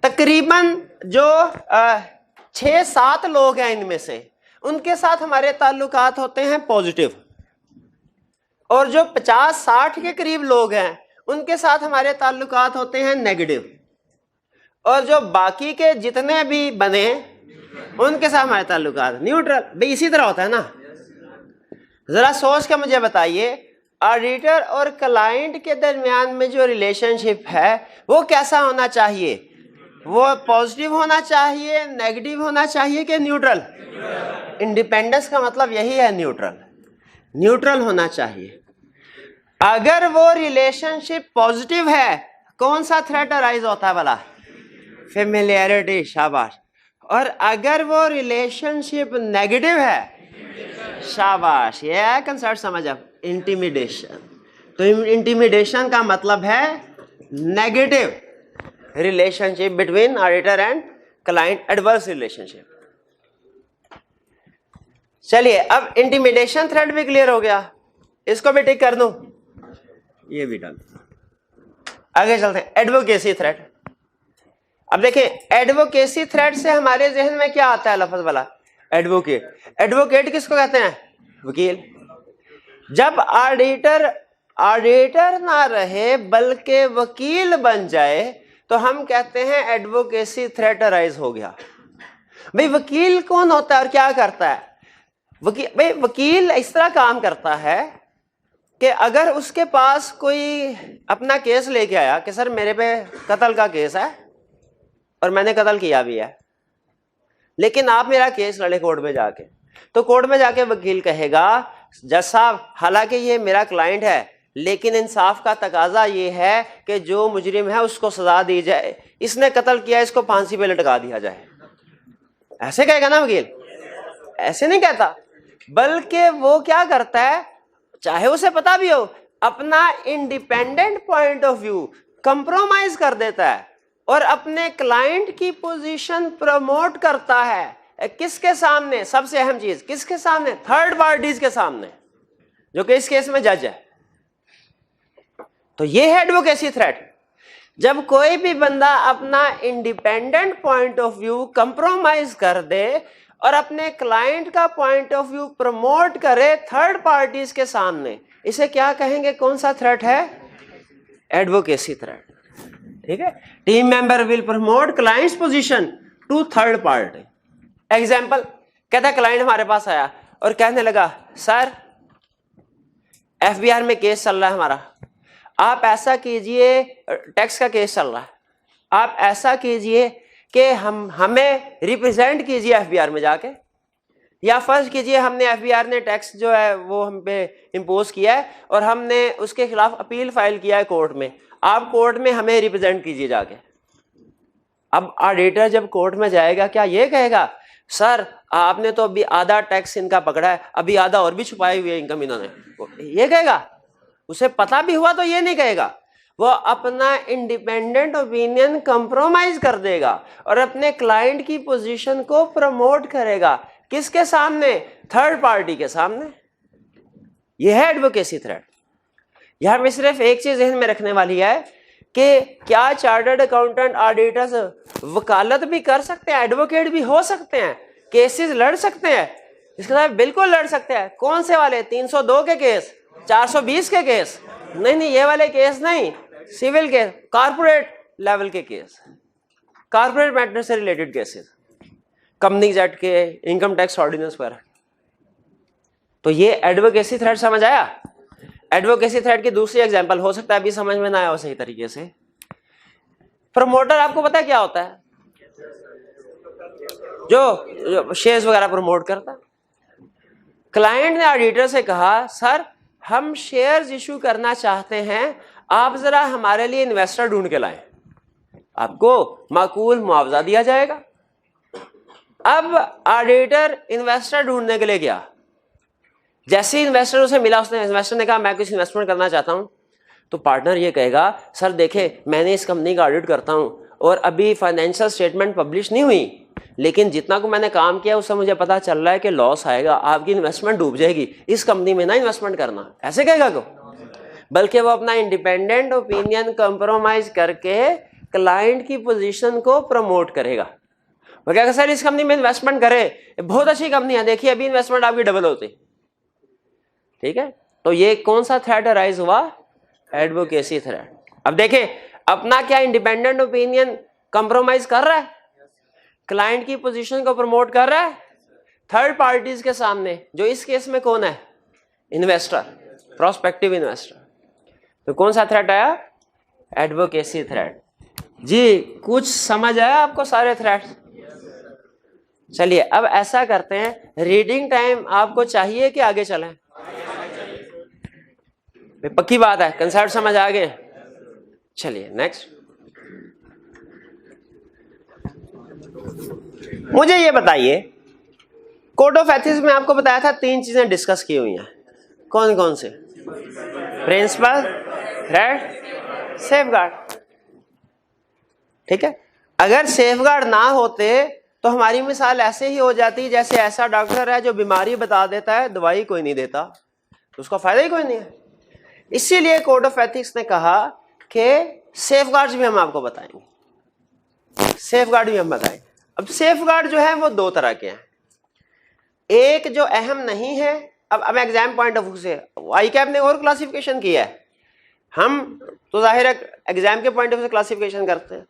तकरीबन जो 6-7 लोग हैं इनमें से उनके साथ हमारे ताल्लुकात होते हैं पॉजिटिव, और जो 50-60 के करीब लोग हैं उनके साथ हमारे ताल्लुकात होते हैं नेगेटिव, और जो बाकी के जितने भी बने उनके साथ हमारे ताल्लुकात न्यूट्रल। भाई इसी तरह होता है ना? जरा सोच के मुझे बताइए ऑडिटर और क्लाइंट के दरमियान में जो रिलेशनशिप है वो कैसा होना चाहिए? वो पॉजिटिव होना चाहिए, नेगेटिव होना चाहिए कि न्यूट्रल? इंडिपेंडेंस का मतलब यही है, न्यूट्रल होना चाहिए। अगर वो रिलेशनशिप पॉजिटिव है कौन सा थ्रेट अराइज होता है भला? फेमिलियरिटी, शाबाश। और अगर वो रिलेशनशिप नेगेटिव है, शाबाश, ये कंसेप्ट समझ अब, इंटिमिडेशन। तो इंटिमिडेशन का मतलब है negative relationship between auditor and client, adverse relationship. चलिए अब इंटिमिडेशन थ्रेट भी क्लियर हो गया, इसको भी टिक कर दूं, ये भी डन। आगे चलते हैं एडवोकेसी थ्रेट। अब देखिए एडवोकेसी थ्रेट से हमारे जहन में क्या आता है लफ्ज वाला एडवोकेट। एडवोकेट किसको कहते हैं? वकील। जब ऑडिटर ना रहे बल्कि वकील बन जाए तो हम कहते हैं एडवोकेसी थ्रेट अराइज हो गया। भाई वकील कौन होता है और क्या करता है? वकील इस तरह काम करता है कि अगर उसके पास कोई अपना केस लेके आया कि सर मेरे पे कत्ल का केस है और मैंने कत्ल किया भी है, लेकिन आप मेरा केस लड़े कोर्ट में जाके, तो कोर्ट में जाके वकील कहेगा जज साहब हालांकि ये मेरा क्लाइंट है लेकिन इंसाफ का तकाजा ये है कि जो मुजरिम है उसको सजा दी जाए, इसने कत्ल किया इसको फांसी पे लटका दिया जाए। ऐसे कहेगा ना वकील? ऐसे नहीं कहता, बल्कि वो क्या करता है, चाहे उसे पता भी हो, अपना independent point of view compromise कर देता है और अपने क्लाइंट की पोजीशन प्रमोट करता है। किसके सामने? सबसे अहम चीज किसके सामने? थर्ड पार्टीज के सामने, जो कि इस केस में जज है। तो ये है एडवोकेसी थ्रेट। जब कोई भी बंदा अपना independent point of view compromise कर दे और अपने क्लाइंट का पॉइंट ऑफ व्यू प्रमोट करे थर्ड पार्टीज के सामने, इसे क्या कहेंगे? कौन सा थ्रेट है? Advocacy threat. ठीक है। Team member will promote clients position to third party. Example, कहता क्लाइंट हमारे पास आया और कहने लगा सर एफबीआर में केस चल रहा है हमारा, आप ऐसा कीजिए, टैक्स का केस चल रहा है, आप ऐसा कीजिए कि हमें रिप्रेजेंट कीजिए एफबीआर में जाके, या फर्ज कीजिए हमने एफबीआर ने टैक्स जो है वो हम पे इम्पोज किया है और हमने उसके खिलाफ अपील फाइल किया है कोर्ट में, आप कोर्ट में हमें रिप्रेजेंट कीजिए जाके। अब ऑडिटर जब कोर्ट में जाएगा क्या ये कहेगा सर आपने तो अभी आधा टैक्स इनका पकड़ा है, अभी आधा और भी छुपाई हुई है इनकम इन्होंने, ये कहेगा? उसे पता भी हुआ तो ये नहीं कहेगा, वो अपना इंडिपेंडेंट ओपिनियन कंप्रोमाइज कर देगा और अपने क्लाइंट की पोजीशन को प्रमोट करेगा। किसके सामने? थर्ड पार्टी के सामने। यह है एडवोकेसी थ्रेट। यहां में सिर्फ एक चीज ध्यान में रखने वाली है कि क्या चार्टर्ड अकाउंटेंट ऑडिटर्स वकालत भी कर सकते हैं, एडवोकेट भी हो सकते हैं, केसेस लड़ सकते हैं? इसके साथ बिल्कुल लड़ सकते हैं। कौन से वाले? 302 के केस, 420 के केस? नहीं, ये वाले केस नहीं, सिविल केस, कॉर्पोरेट लेवल के केस, कॉर्पोरेट मैटर से रिलेटेड केसेस, कंपनीज एक्ट के, इनकम टैक्स ऑर्डिनेंस पर। तो ये एडवोकेसी थ्रेट समझ आया? एडवोकेसी थ्रेट की दूसरी एग्जांपल हो सकता है अभी समझ में ना आया हो सही तरीके से। प्रमोटर आपको पता क्या होता है? जो शेयर्स वगैरह प्रमोट करता है। क्लाइंट ने ऑडिटर से कहा सर हम शेयर्स इशू करना चाहते हैं, आप जरा हमारे लिए इन्वेस्टर ढूंढ के लाएं, आपको माकूल मुआवजा दिया जाएगा। अब ऑडिटर इन्वेस्टर ढूंढने के लिए गया, जैसे ही इन्वेस्टर उसे मिला, उसने इन्वेस्टर ने कहा मैं कुछ इन्वेस्टमेंट करना चाहता हूं, तो पार्टनर ये कहेगा सर देखे मैंने इस कंपनी का ऑडिट करता हूं और अभी फाइनेंशियल स्टेटमेंट पब्लिश नहीं हुई, लेकिन जितना को मैंने काम किया उससे मुझे पता चल रहा है कि लॉस आएगा, आपकी इन्वेस्टमेंट डूब जाएगी, इस कंपनी में ना इन्वेस्टमेंट करना। ऐसे कहेगा को? बल्कि वो अपना इंडिपेंडेंट ओपिनियन कंप्रोमाइज करके क्लाइंट की पोजीशन को प्रमोट करेगा। वो कहेगा सर इस कंपनी में इन्वेस्टमेंट करे, बहुत अच्छी कंपनी है, देखिए अभी इन्वेस्टमेंट आपकी डबल होती। ठीक है। तो ये कौन सा थ्रेट अराइज हुआ? Advocacy threat. अब देखिए अपना क्या इंडिपेंडेंट ओपिनियन कंप्रोमाइज कर रहा है, क्लाइंट की पोजीशन को प्रमोट कर रहा है थर्ड पार्टीज के सामने, जो इस केस में कौन है? Investor, prospective investor. तो कौन सा थ्रेट आया? Advocacy threat. जी कुछ समझ आया आपको सारे थ्रेट्स? चलिए अब ऐसा करते हैं, रीडिंग टाइम आपको चाहिए कि आगे चलें? पक्की बात है, कंसेप्ट समझ आ गए? चलिए नेक्स्ट। मुझे ये बताइए कोड ऑफ एथिक्स में आपको बताया था 3 चीजें डिस्कस की हुई हैं, कौन कौन से? Principle, threat, safeguard. ठीक है। अगर सेफगार्ड ना होते तो हमारी मिसाल ऐसे ही हो जाती जैसे ऐसा डॉक्टर है जो बीमारी बता देता है, दवाई कोई नहीं देता, तो उसका फायदा ही कोई नहीं है। इसीलिए कोड ऑफ एथिक्स ने कहा कि सेफगार्ड्स भी हम आपको बताएंगे, सेफगार्ड भी हम बताएंगे। अब सेफगार्ड जो है वो दो तरह के हैं, एक जो अहम नहीं है, अब एग्जाम पॉइंट ऑफ व्यू से ICAP ने और क्लासिफिकेशन किया है, हम तो जाहिर है एग्जाम के पॉइंट ऑफ व्यू से क्लासिफिकेशन करते हैं।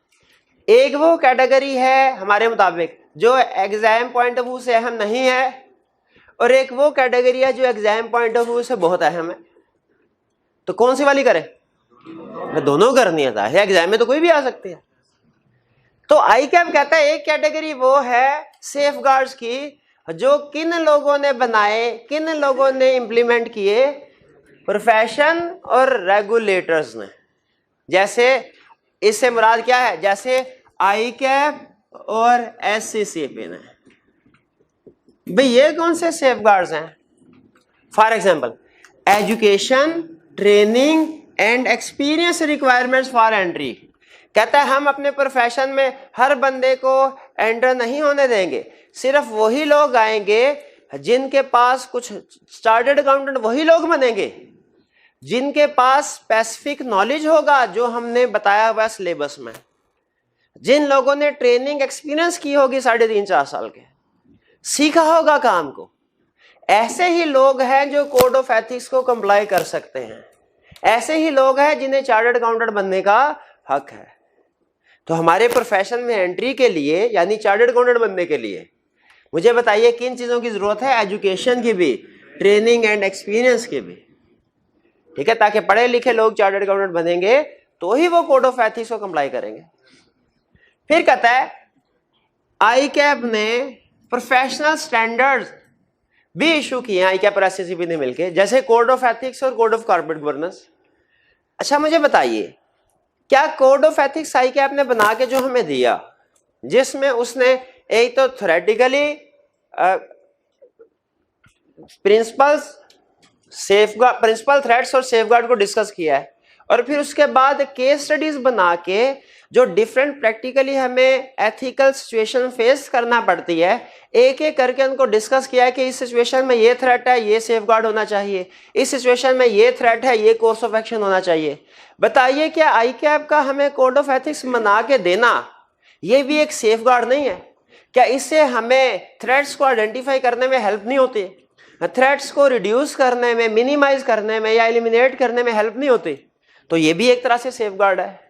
एक वो कैटेगरी है हमारे मुताबिक जो एग्जाम पॉइंट ऑफ व्यू से अहम नहीं है, और एक वो कैटेगरी है जो एग्जाम पॉइंट ऑफ व्यू से बहुत अहम है। तो कौन सी वाली करें? दोनों करनी है, एग्जाम में तो कोई भी आ सकती है। तो ICAP कहता है एक कैटेगरी वो है सेफगार्ड्स की जो किन लोगों ने बनाए, किन लोगों ने इंप्लीमेंट किए, प्रोफेशन और रेगुलेटर्स ने। जैसे इससे मुराद क्या है, जैसे ICAP और SCCP ने। भाई ये कौन से सेफगार्ड्स हैं? For example education, training and experience requirements for entry. कहता है हम अपने प्रोफेशन में हर बंदे को एंटर नहीं होने देंगे, सिर्फ वही लोग आएंगे जिनके पास कुछ, चार्टर्ड अकाउंटेंट वही लोग बनेंगे जिनके पास स्पेसिफिक नॉलेज होगा जो हमने बताया हुआ सिलेबस में, जिन लोगों ने ट्रेनिंग एक्सपीरियंस की होगी 3.5-4 साल के, सीखा होगा काम को। ऐसे ही लोग हैं जो कोड ऑफ एथिक्स को कंप्लाई कर सकते हैं, ऐसे ही लोग हैं जिन्हें चार्टर्ड अकाउंटेंट बनने का हक है। तो हमारे प्रोफेशन में एंट्री के लिए यानी चार्टर्ड अकाउंटेंट बनने के लिए मुझे बताइए किन चीजों की जरूरत है? एजुकेशन की भी, ट्रेनिंग एंड एक्सपीरियंस की भी, ठीक है, ताकि पढ़े लिखे लोग चार्टर्ड अकाउंटेंट बनेंगे तो ही वो कोड ऑफ एथिक्स को कंप्लाई करेंगे। फिर कहता है ICAP ने प्रोफेशनल स्टैंडर्ड्स भी इशू किए हैं, ICAP और SCCP ने मिलकर, जैसे कोड ऑफ एथिक्स और कोड ऑफ कॉर्पोरेट गवर्नेंस। अच्छा मुझे बताइए क्या कोड ऑफ एथिक्स ICAP ने बना के जो हमें दिया, जिसमें उसने एक तो थ्योरेटिकली प्रिंसिपल थ्रेट्स और सेफगार्ड को डिस्कस किया है, और फिर उसके बाद केस स्टडीज बना के जो डिफरेंट प्रैक्टिकली हमें एथिकल सिचुएशन फेस करना पड़ती है, एक एक करके उनको डिस्कस किया है कि इस सिचुएशन में ये थ्रेट है, ये सेफगार्ड होना चाहिए, इस सिचुएशन में ये थ्रेट है, ये कोर्स ऑफ एक्शन होना चाहिए। बताइए क्या ICAP का हमें कोड ऑफ एथिक्स बना के देना ये भी एक सेफगार्ड नहीं है? क्या इससे हमें थ्रेट्स को आइडेंटिफाई करने में हेल्प नहीं होती? थ्रेट्स को रिड्यूस करने में, मिनिमाइज करने में या एलिमिनेट करने में हेल्प नहीं होती? तो ये भी एक तरह से सेफगार्ड है।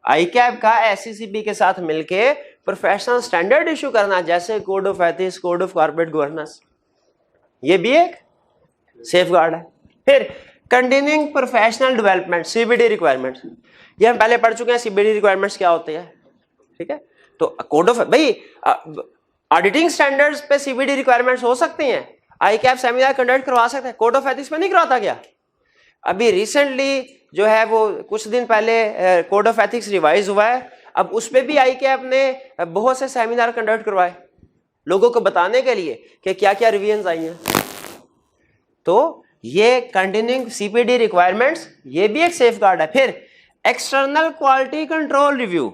ICAP का SCCP के साथ मिलके प्रोफेशनल स्टैंडर्ड इशू करना, जैसे code of ethics, code of corporate governance, ये भी एक सेफगार्ड है। फिर continuing professional development, CBD requirements, ये हम पहले पढ़ चुके हैं CBD रिक्वायरमेंट्स क्या होती है, ठीक है। तो कोड ऑफ, भाई ऑडिटिंग स्टैंडर्ड्स पे CBD रिक्वायरमेंट्स हो सकती हैं, ICAP सेमिनार कंडक्ट करवा सकते हैं, कोड ऑफ एथिक्स पे नहीं करवाता क्या? अभी रिसेंटली जो है वो कुछ दिन पहले कोड ऑफ एथिक्स रिवाइज हुआ है, अब उस पर भी ICAP ने बहुत से सेमिनार कंडक्ट करवाए लोगों को बताने के लिए कि क्या क्या रिवीजन्स आई हैं। तो ये कंटिन्यूइंग CPD रिक्वायरमेंट्स, ये भी एक सेफगार्ड है। फिर external quality control review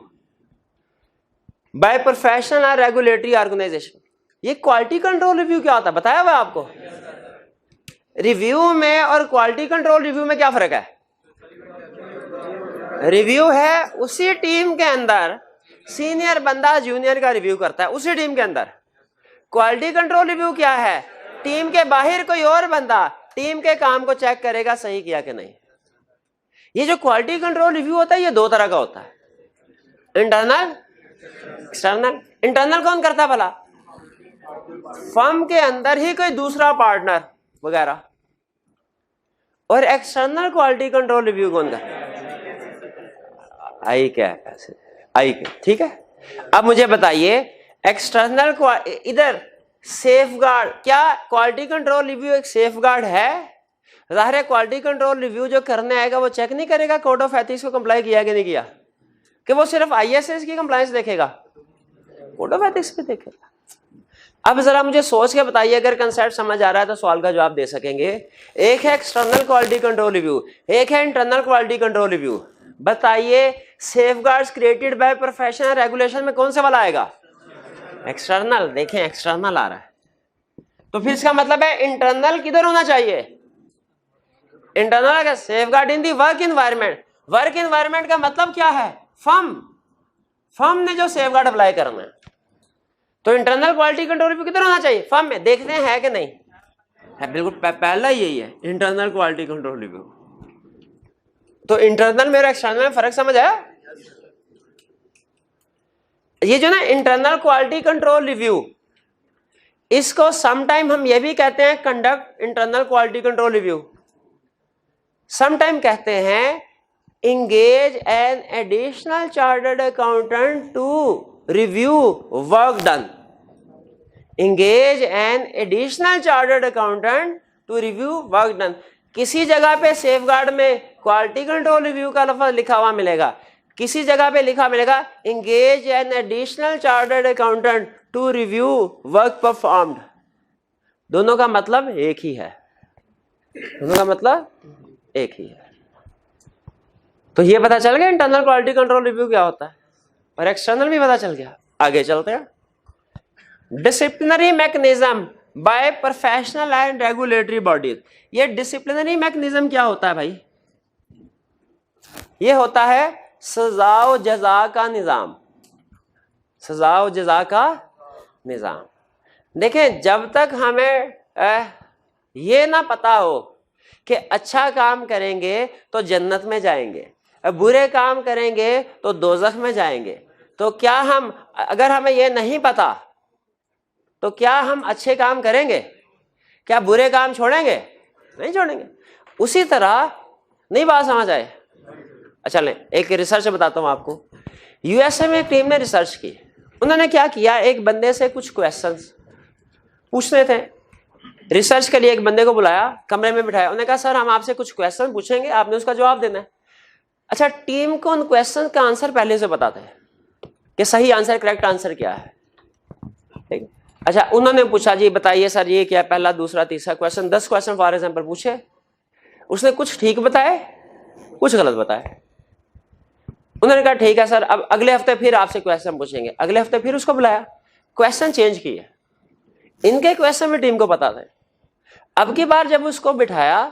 by professional और रेगुलेटरी ऑर्गेनाइजेशन। ये क्वालिटी कंट्रोल रिव्यू क्या होता है बताया हुआ आपको? रिव्यू में और क्वालिटी कंट्रोल रिव्यू में क्या फर्क है? रिव्यू है उसी टीम के अंदर सीनियर बंदा जूनियर का रिव्यू करता है उसी टीम के अंदर। क्वालिटी कंट्रोल रिव्यू क्या है? टीम के बाहर कोई और बंदा टीम के काम को चेक करेगा सही किया कि नहीं। ये जो क्वालिटी कंट्रोल रिव्यू होता है ये दो तरह का होता है, इंटरनल, एक्सटर्नल। इंटरनल कौन करता है भला? फर्म के अंदर ही कोई दूसरा पार्टनर वगैरह। और एक्सटर्नल क्वालिटी कंट्रोल रिव्यू कौन करता है? ICAP, ठीक है। अब मुझे बताइए एक्सटर्नल, इधर सेफगार्ड, क्या क्वालिटी कंट्रोल रिव्यू एक सेफगार्ड है? जाहिर है क्वालिटी कंट्रोल रिव्यू जो करने आएगा वो चेक नहीं करेगा कोड ऑफ एथिक्स को कंप्लाई किया कि नहीं किया, कि वो सिर्फ ISS की कंप्लायंस देखेगा, कोड ऑफ एथिक्स भी देखेगा। अब जरा मुझे सोच के बताइए, अगर कंसेप्ट समझ आ रहा है तो सवाल का जवाब दे सकेंगे। एक है एक्सटर्नल क्वालिटी कंट्रोल रिव्यू, एक है इंटरनल क्वालिटी कंट्रोल रिव्यू। बताइए safeguards created by professional regulation में कौन सा वाला आएगा? एक्सटर्नल, देखें एक्सटर्नल आ रहा है, तो फिर इसका मतलब है इंटरनल किधर होना चाहिए? इंटरनल का safeguard in the work environment. Work environment का मतलब क्या है? फर्म ने जो सेफगार्ड अप्लाई करना है, तो इंटरनल क्वालिटी कंट्रोल रिव्यू किधर होना चाहिए? फर्म में। देखते हैं है कि नहीं है, बिल्कुल पहला यही है इंटरनल क्वालिटी कंट्रोल रिव्यू। तो इंटरनल में और एक्सटर्नल में फर्क समझ आया? ये जो ना इंटरनल क्वालिटी कंट्रोल रिव्यू, इसको समटाइम हम ये भी कहते हैं conduct internal quality control review, sometime कहते हैं engage an additional chartered accountant to review work done. Engage an additional chartered accountant to review work done. किसी जगह पे सेफगार्ड में क्वालिटी कंट्रोल रिव्यू का लफ्ज लिखा हुआ मिलेगा, किसी जगह पे लिखा मिलेगा engage an additional chartered accountant to review work performed. दोनों का मतलब एक ही है, दोनों का मतलब एक ही है। तो ये पता चल गया इंटरनल क्वालिटी कंट्रोल रिव्यू क्या होता है, और एक्सटर्नल भी पता चल गया। आगे चलते हैं। Disciplinary mechanism by professional and regulatory bodies. ये डिसिप्लिनरी मैकेनिज्म क्या होता है भाई? ये होता है सजा व जजा का निजाम, सजा व जजा का निजाम। देखें, जब तक हमें ये ना पता हो कि अच्छा काम करेंगे तो जन्नत में जाएंगे, बुरे काम करेंगे तो दोज़ख में जाएंगे, तो क्या हम, अगर हमें यह नहीं पता तो क्या हम अच्छे काम करेंगे? क्या बुरे काम छोड़ेंगे? नहीं छोड़ेंगे। उसी तरह, नहीं बात समझ आए? अच्छा लें, एक रिसर्च बताता हूं आपको। यूएसए में एक टीम ने रिसर्च की। उन्होंने क्या किया, एक बंदे से कुछ क्वेश्चंस पूछने थे। रिसर्च के लिए एक बंदे को बुलाया, कमरे में बिठाया, उन्होंने कहा सर हम आपसे कुछ क्वेश्चन पूछेंगे, आपने उसका जवाब देना है। अच्छा, टीम को उन क्वेश्चन का आंसर पहले से बताते हैं कि सही आंसर, करेक्ट आंसर क्या है, ठीक। अच्छा, उन्होंने पूछा जी बताइए सर ये क्या, पहला दूसरा तीसरा क्वेश्चन, 10 क्वेश्चन फॉर एग्जांपल पूछे। उसने कुछ ठीक बताए, कुछ गलत बताए। उन्होंने कहा ठीक है सर, अब अगले हफ्ते फिर आपसे क्वेश्चन पूछेंगे। अगले हफ्ते फिर उसको बुलाया, क्वेश्चन चेंज किए। इनके क्वेश्चन में टीम को पता था। अब की बार जब उसको बिठाया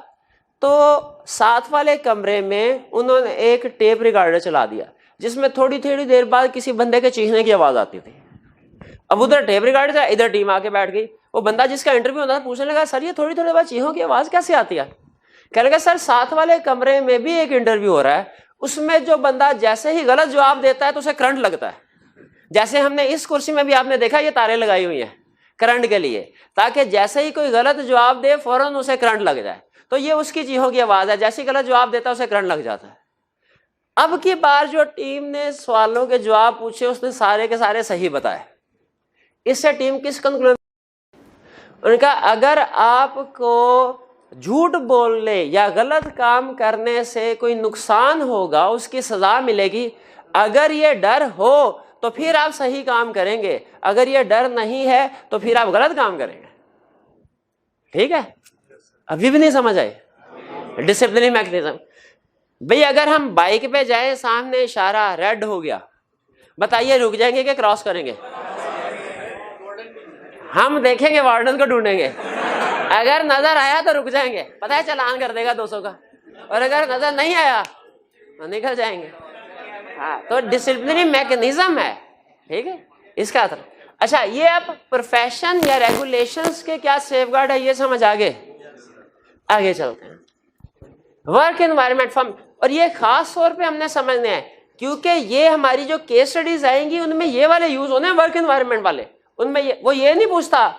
तो साथ वाले कमरे में उन्होंने एक टेप रिकॉर्डर चला दिया, जिसमें थोड़ी थोड़ी देर बाद किसी बंदे के चीखने की आवाज आती थी। अब उधर टेप रिकॉर्डर था, इधर टीम आके बैठ गई। वो बंदा जिसका इंटरव्यू होता था पूछने लगा सर ये थोड़ी थोड़ी बार चीखों की आवाज कैसे आती है? कहने लगा सर साथ वाले कमरे में भी एक इंटरव्यू हो रहा है, उसमें जो बंदा जैसे ही गलत जवाब देता है तो उसे करंट लगता है। जैसे हमने इस कुर्सी में भी आपने देखा ये तारे लगाई हुई हैं करंट के लिए, ताकि जैसे ही कोई गलत जवाब दे फौरन उसे करंट लग जाए। तो ये उसकी चीखों की आवाज है, जैसे ही गलत जवाब देता है उसे करंट लग जाता है। अब की बार जो टीम ने सवालों के जवाब पूछे उसने सारे के सारे सही बताए। इससे टीम किस कंक्लूजन? उनका अगर आपको झूठ बोलने या गलत काम करने से कोई नुकसान होगा, उसकी सजा मिलेगी। अगर ये डर हो तो फिर आप सही काम करेंगे, अगर ये डर नहीं है तो फिर आप गलत काम करेंगे। ठीक है, अभी भी नहीं समझ आए? डिसिप्लिनरी मैकेनिज्म भाई, अगर हम बाइक पे जाए, सामने इशारा रेड हो गया, बताइए रुक जाएंगे कि क्रॉस करेंगे? हम देखेंगे, वार्डन को ढूंढेंगे। अगर नजर आया तो रुक जाएंगे, पता है चालान कर देगा 200 का, और अगर नजर नहीं आया तो निकल जाएंगे। हाँ, तो डिसिप्लिनरी मैकेनिज्म है, ठीक है इसका असर। अच्छा, ये अब प्रोफेशन या रेगुलेशंस के क्या सेफगार्ड है ये समझ आगे चलते हैं। वर्क एनवायरनमेंट फर्म, और ये खास तौर पे हमने समझने हैं क्योंकि ये हमारी जो केस स्टडीज आएंगी उनमें ये वाले यूज होने हैं, वर्क एनवायरनमेंट वाले। उनमें वो ये नहीं पूछता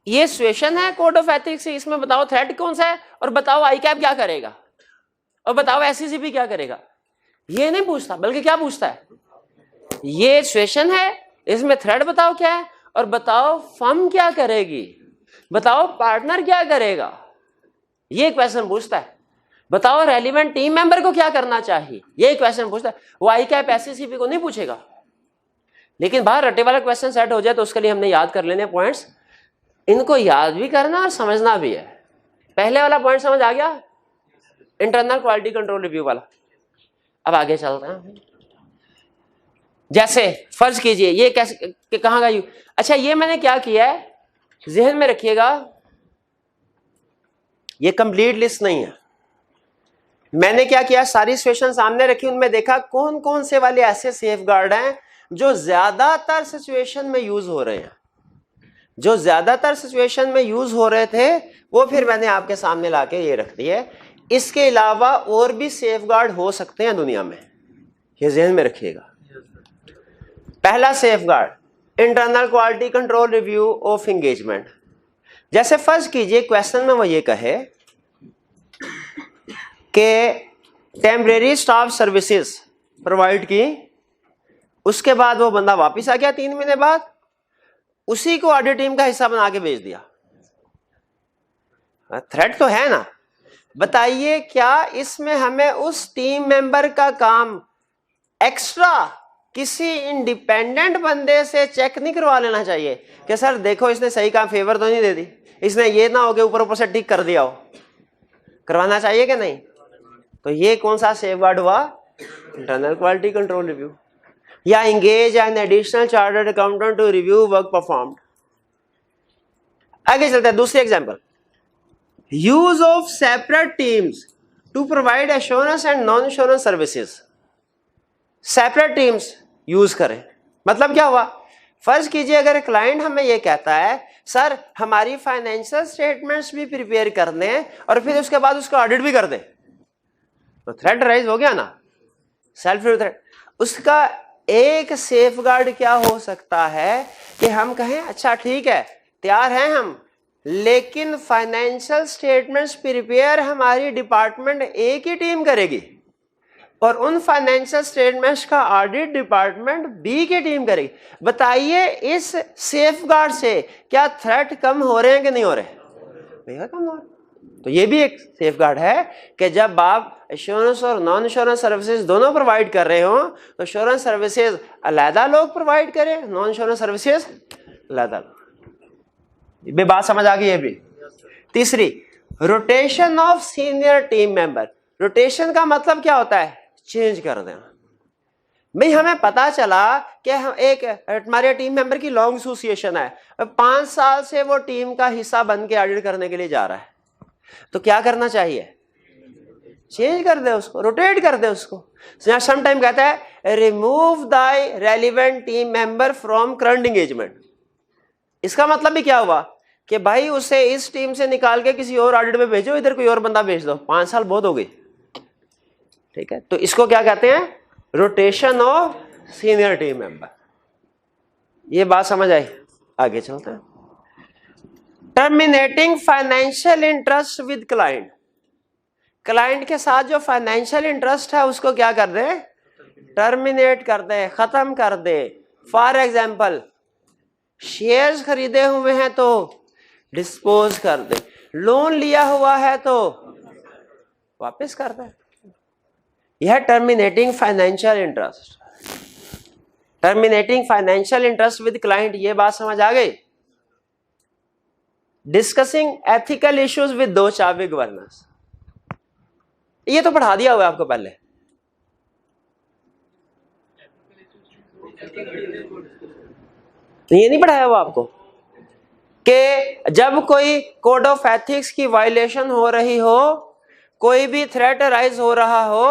ये सिचुएशन है कोड ऑफ एथिक्स, इसमें बताओ थ्रेट कौन सा है, और बताओ आईकैप क्या करेगा, और बताओ एससीसीपी क्या करेगा। ये नहीं पूछता, बल्कि क्या पूछता है, ये सिचुएशन है, इसमें थ्रेट बताओ क्या है, और बताओ फर्म क्या करेगी, बताओ पार्टनर क्या करेगा। ये क्वेश्चन पूछता है। बताओ रेलिवेंट टीम मेंबर को क्या करना चाहिए, ये क्वेश्चन पूछता है। वो आईकैप एससीसीपी को नहीं पूछेगा। लेकिन बाहर रटे वाला क्वेश्चन सेट हो जाए तो उसके लिए हमने याद कर लेने पॉइंट्स, इनको याद भी करना और समझना भी है। पहले वाला पॉइंट समझ आ गया, इंटरनल क्वालिटी कंट्रोल रिव्यू वाला। अब आगे चलते हैं। जैसे फर्ज कीजिए ये कैसे कहाँ का अच्छा ये मैंने क्या किया है, जहन में रखिएगा, ये कंप्लीट लिस्ट नहीं है। मैंने क्या किया, सारी सिचुएशन सामने रखी, उनमें देखा कौन कौन से वाले ऐसे सेफ गार्ड हैं जो ज्यादातर सिचुएशन में यूज हो रहे हैं, जो ज्यादातर सिचुएशन में यूज हो रहे थे वो फिर मैंने आपके सामने लाके ये रख दिए। इसके अलावा और भी सेफ गार्ड हो सकते हैं दुनिया में, ये ज़हन में रखिएगा। पहला safe guard, internal quality control review of engagement. जैसे फर्ज कीजिए क्वेश्चन में वो ये कहे कि टेम्परेरी स्टाफ सर्विसेज प्रोवाइड की, उसके बाद वो बंदा वापस आ गया 3 महीने बाद, उसी को ऑडिट टीम का हिस्सा बना के भेज दिया। थ्रेट तो है ना, बताइए क्या इसमें हमें उस टीम मेंबर का काम एक्स्ट्रा किसी इंडिपेंडेंट बंदे से चेक नहीं करवा लेना चाहिए कि सर देखो इसने सही काम, फेवर तो नहीं दे दी, इसने ये ना हो के ऊपर ऊपर से टिक कर दिया हो, करवाना चाहिए कि नहीं? तो ये कौन सा सेफगार्ड हुआ? Internal quality control review. या engage an additional chartered accountant to review work performed. आगे चलते हैं, दूसरी example, use of separate teams to provide assurance and non assurance services. Separate teams use करें, मतलब क्या हुआ? फर्ज कीजिए अगर क्लाइंट हमें यह कहता है सर हमारी फाइनेंशियल स्टेटमेंट्स भी प्रिपेयर कर दें और फिर उसके बाद उसका ऑडिट भी कर दें, तो थ्रेट राइज हो गया ना, सेल्फ थ्रेट। उसका एक सेफगार्ड क्या हो सकता है कि हम कहें अच्छा ठीक है तैयार हैं हम, लेकिन फाइनेंशियल स्टेटमेंट्स प्रिपेयर हमारी डिपार्टमेंट ए की टीम करेगी और उन फाइनेंशियल स्टेटमेंट्स का ऑडिट डिपार्टमेंट बी की टीम करेगी। बताइए इस सेफगार्ड से क्या थ्रेट कम हो रहे हैं कि नहीं हो रहे? कम हो रहे। तो ये भी एक सेफगार्ड है कि जब आप एश्योरेंस और नॉन एश्योरेंस सर्विसेज दोनों प्रोवाइड कर रहे हो तो एश्योरेंस सर्विसेज अलहदा लोग प्रोवाइड करें, नॉन एश्योरेंस सर्विसेज अलहदा। ये बात समझ आ गई? ये भी। तीसरी, rotation of senior team member. Rotation का मतलब क्या होता है? चेंज कर देना। भाई हमें पता चला कि हम एक हमारे टीम मेंबर की लॉन्ग एसोसिएशन है, 5 साल से वो टीम का हिस्सा बन के ऑडिट करने के लिए जा रहा है, तो क्या करना चाहिए? चेंज कर दे उसको, रोटेट कर दे उसको। सम टाइम कहता है remove the relevant team member from current engagement. इसका मतलब भी क्या हुआ कि भाई उसे इस टीम से निकाल के किसी और ऑडिट में भेजो, इधर कोई और बंदा भेज दो, 5 साल बहुत हो गई, ठीक है। तो इसको क्या कहते हैं? Rotation of senior team member. ये बात समझ आई? आगे चलते हैं। Terminating financial interest with client. Client के साथ जो फाइनेंशियल इंटरेस्ट है उसको क्या कर दे? टर्मिनेट कर दे, खत्म कर दे। फॉर एग्जाम्पल शेयर्स खरीदे हुए हैं तो डिस्पोज कर दे, लोन लिया हुआ है तो वापस कर दे। यह terminating financial interest. Terminating financial interest with client, ये बात समझ आ गई? डिस्कसिंग एथिकल इश्यूज विद दो चार्टर्ड गवर्नेंस, ये तो पढ़ा दिया हुआ है आपको पहले। ये नहीं पढ़ाया हुआ आपको कि जब कोई कोड ऑफ एथिक्स की वायलेशन हो रही हो, कोई भी थ्रेट राइज हो रहा हो,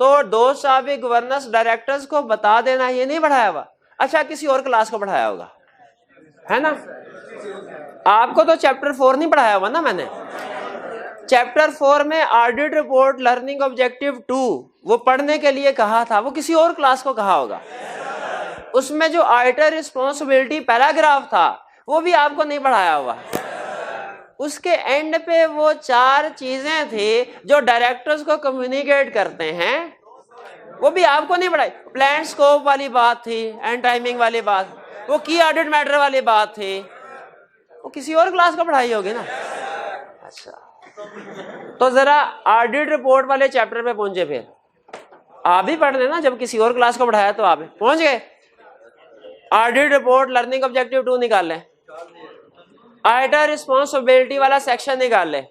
तो दो चार्टर्ड गवर्नेंस डायरेक्टर्स को बता देना, ये नहीं पढ़ाया हुआ? अच्छा किसी और क्लास को पढ़ाया होगा, है ना? आपको तो चैप्टर 4 नहीं पढ़ाया हुआ ना मैंने। चैप्टर 4 में ऑडिट रिपोर्ट लर्निंग ऑब्जेक्टिव 2 वो पढ़ने के लिए कहा था, वो किसी और क्लास को कहा होगा। उसमें जो ऑडिटर रिस्पॉन्सिबिलिटी पैराग्राफ था वो भी आपको नहीं पढ़ाया हुआ। उसके एंड पे वो 4 चीजें थी जो डायरेक्टर्स को कम्युनिकेट करते हैं, वो भी आपको नहीं पढ़ाई। प्लान स्कोप वाली बात थी, एंड टाइमिंग वाली बात, वो की ऑडिट मैटर वाली बात थी, वो किसी और क्लास को पढ़ाई होगी ना। अच्छा तो जरा ऑडिट रिपोर्ट वाले चैप्टर पे पहुंचे, फिर आप भी पढ़ लेना, जब किसी और क्लास को पढ़ाया तो आप पहुंच गए। ऑडिट रिपोर्ट लर्निंग ऑब्जेक्टिव 2 निकाल लें, ऑडिटर रिस्पॉन्सिबिलिटी वाला सेक्शन निकाल लें,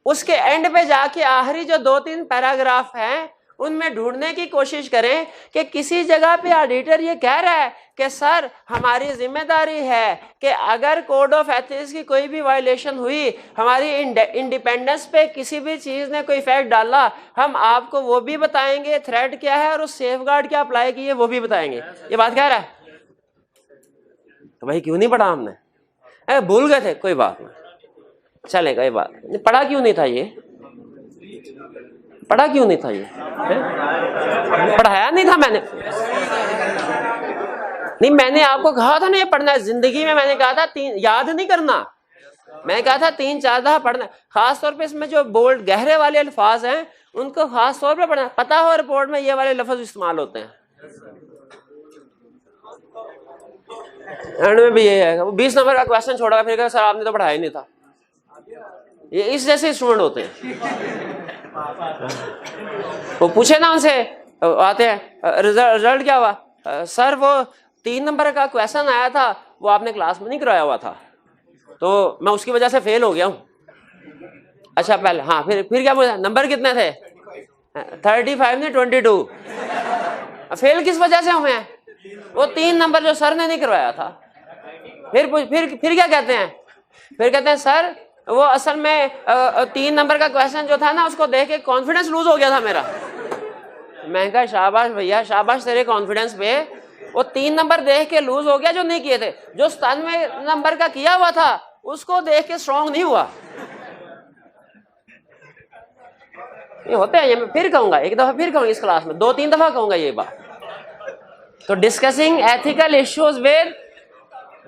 उसके एंड पे जाके आखिरी जो 2-3 पैराग्राफ हैं उनमें ढूंढने की कोशिश करें कि किसी जगह पे ऑडिटर ये कह रहा है कि सर हमारी जिम्मेदारी है कि अगर कोड ऑफ एथिक्स की कोई भी वायलेशन हुई, हमारी इंडिपेंडेंस पे किसी भी चीज़ ने कोई इफेक्ट डाला, हम आपको वो भी बताएंगे थ्रेट क्या है और उस सेफगार्ड क्या अप्लाई की है वो भी बताएंगे। ये बात कह रहा है। तो भाई क्यों नहीं पढ़ा हमने? भूल गए थे, कोई बात नहीं, चलेगा, ये बात नहीं। पढ़ा क्यों नहीं था ये? पढ़ा क्यों नहीं था ये? पढ़ाया नहीं था मैंने? नहीं, मैंने आपको कहा था ना ये पढ़ना है जिंदगी में। मैंने कहा था तीन, याद नहीं करना, मैंने कहा था 3-4 दफा पढ़ना। खास तौर पे इसमें जो बोल्ड गहरे वाले अल्फाज हैं उनको खास तौर पे पढ़ना। पता हो रिपोर्ट में ये वाले लफ्ज इस्तेमाल होते हैं। एंड में भी ये है, 20 नंबर का क्वेश्चन छोड़ा फिर कहा सर आपने तो पढ़ाया ही नहीं था। ये इस जैसे स्टूडेंट होते हैं। वो पूछे ना उनसे, आते हैं रिजल्ट क्या हुआ, सर वो 3 नंबर का क्वेश्चन आया था, वो आपने क्लास में नहीं कराया हुआ था तो मैं उसकी वजह से फेल हो गया हूँ। अच्छा पहले, हाँ फिर क्या बोला, नंबर कितने थे? 35 ने 22। फेल किस वजह से हुए हैं? वो 3 नंबर जो सर ने नहीं करवाया था। फिर क्या कहते हैं? फिर कहते हैं सर वो असल में 3 नंबर का क्वेश्चन जो था ना उसको देख के कॉन्फिडेंस लूज हो गया था मेरा। मैं कहा शाबाश भैया, शाबाश तेरे कॉन्फिडेंस पे। वो 3 नंबर देख के लूज हो गया जो नहीं किए थे। जो 97 नंबर का किया हुआ था उसको देख के स्ट्रॉन्ग नहीं हुआ। ये होता है, ये मैं फिर कहूंगा, एक दफा फिर कहूंगा इस क्लास में, 2-3 दफा कहूंगा ये बात। तो डिस्कसिंग एथिकल इश्यूज विद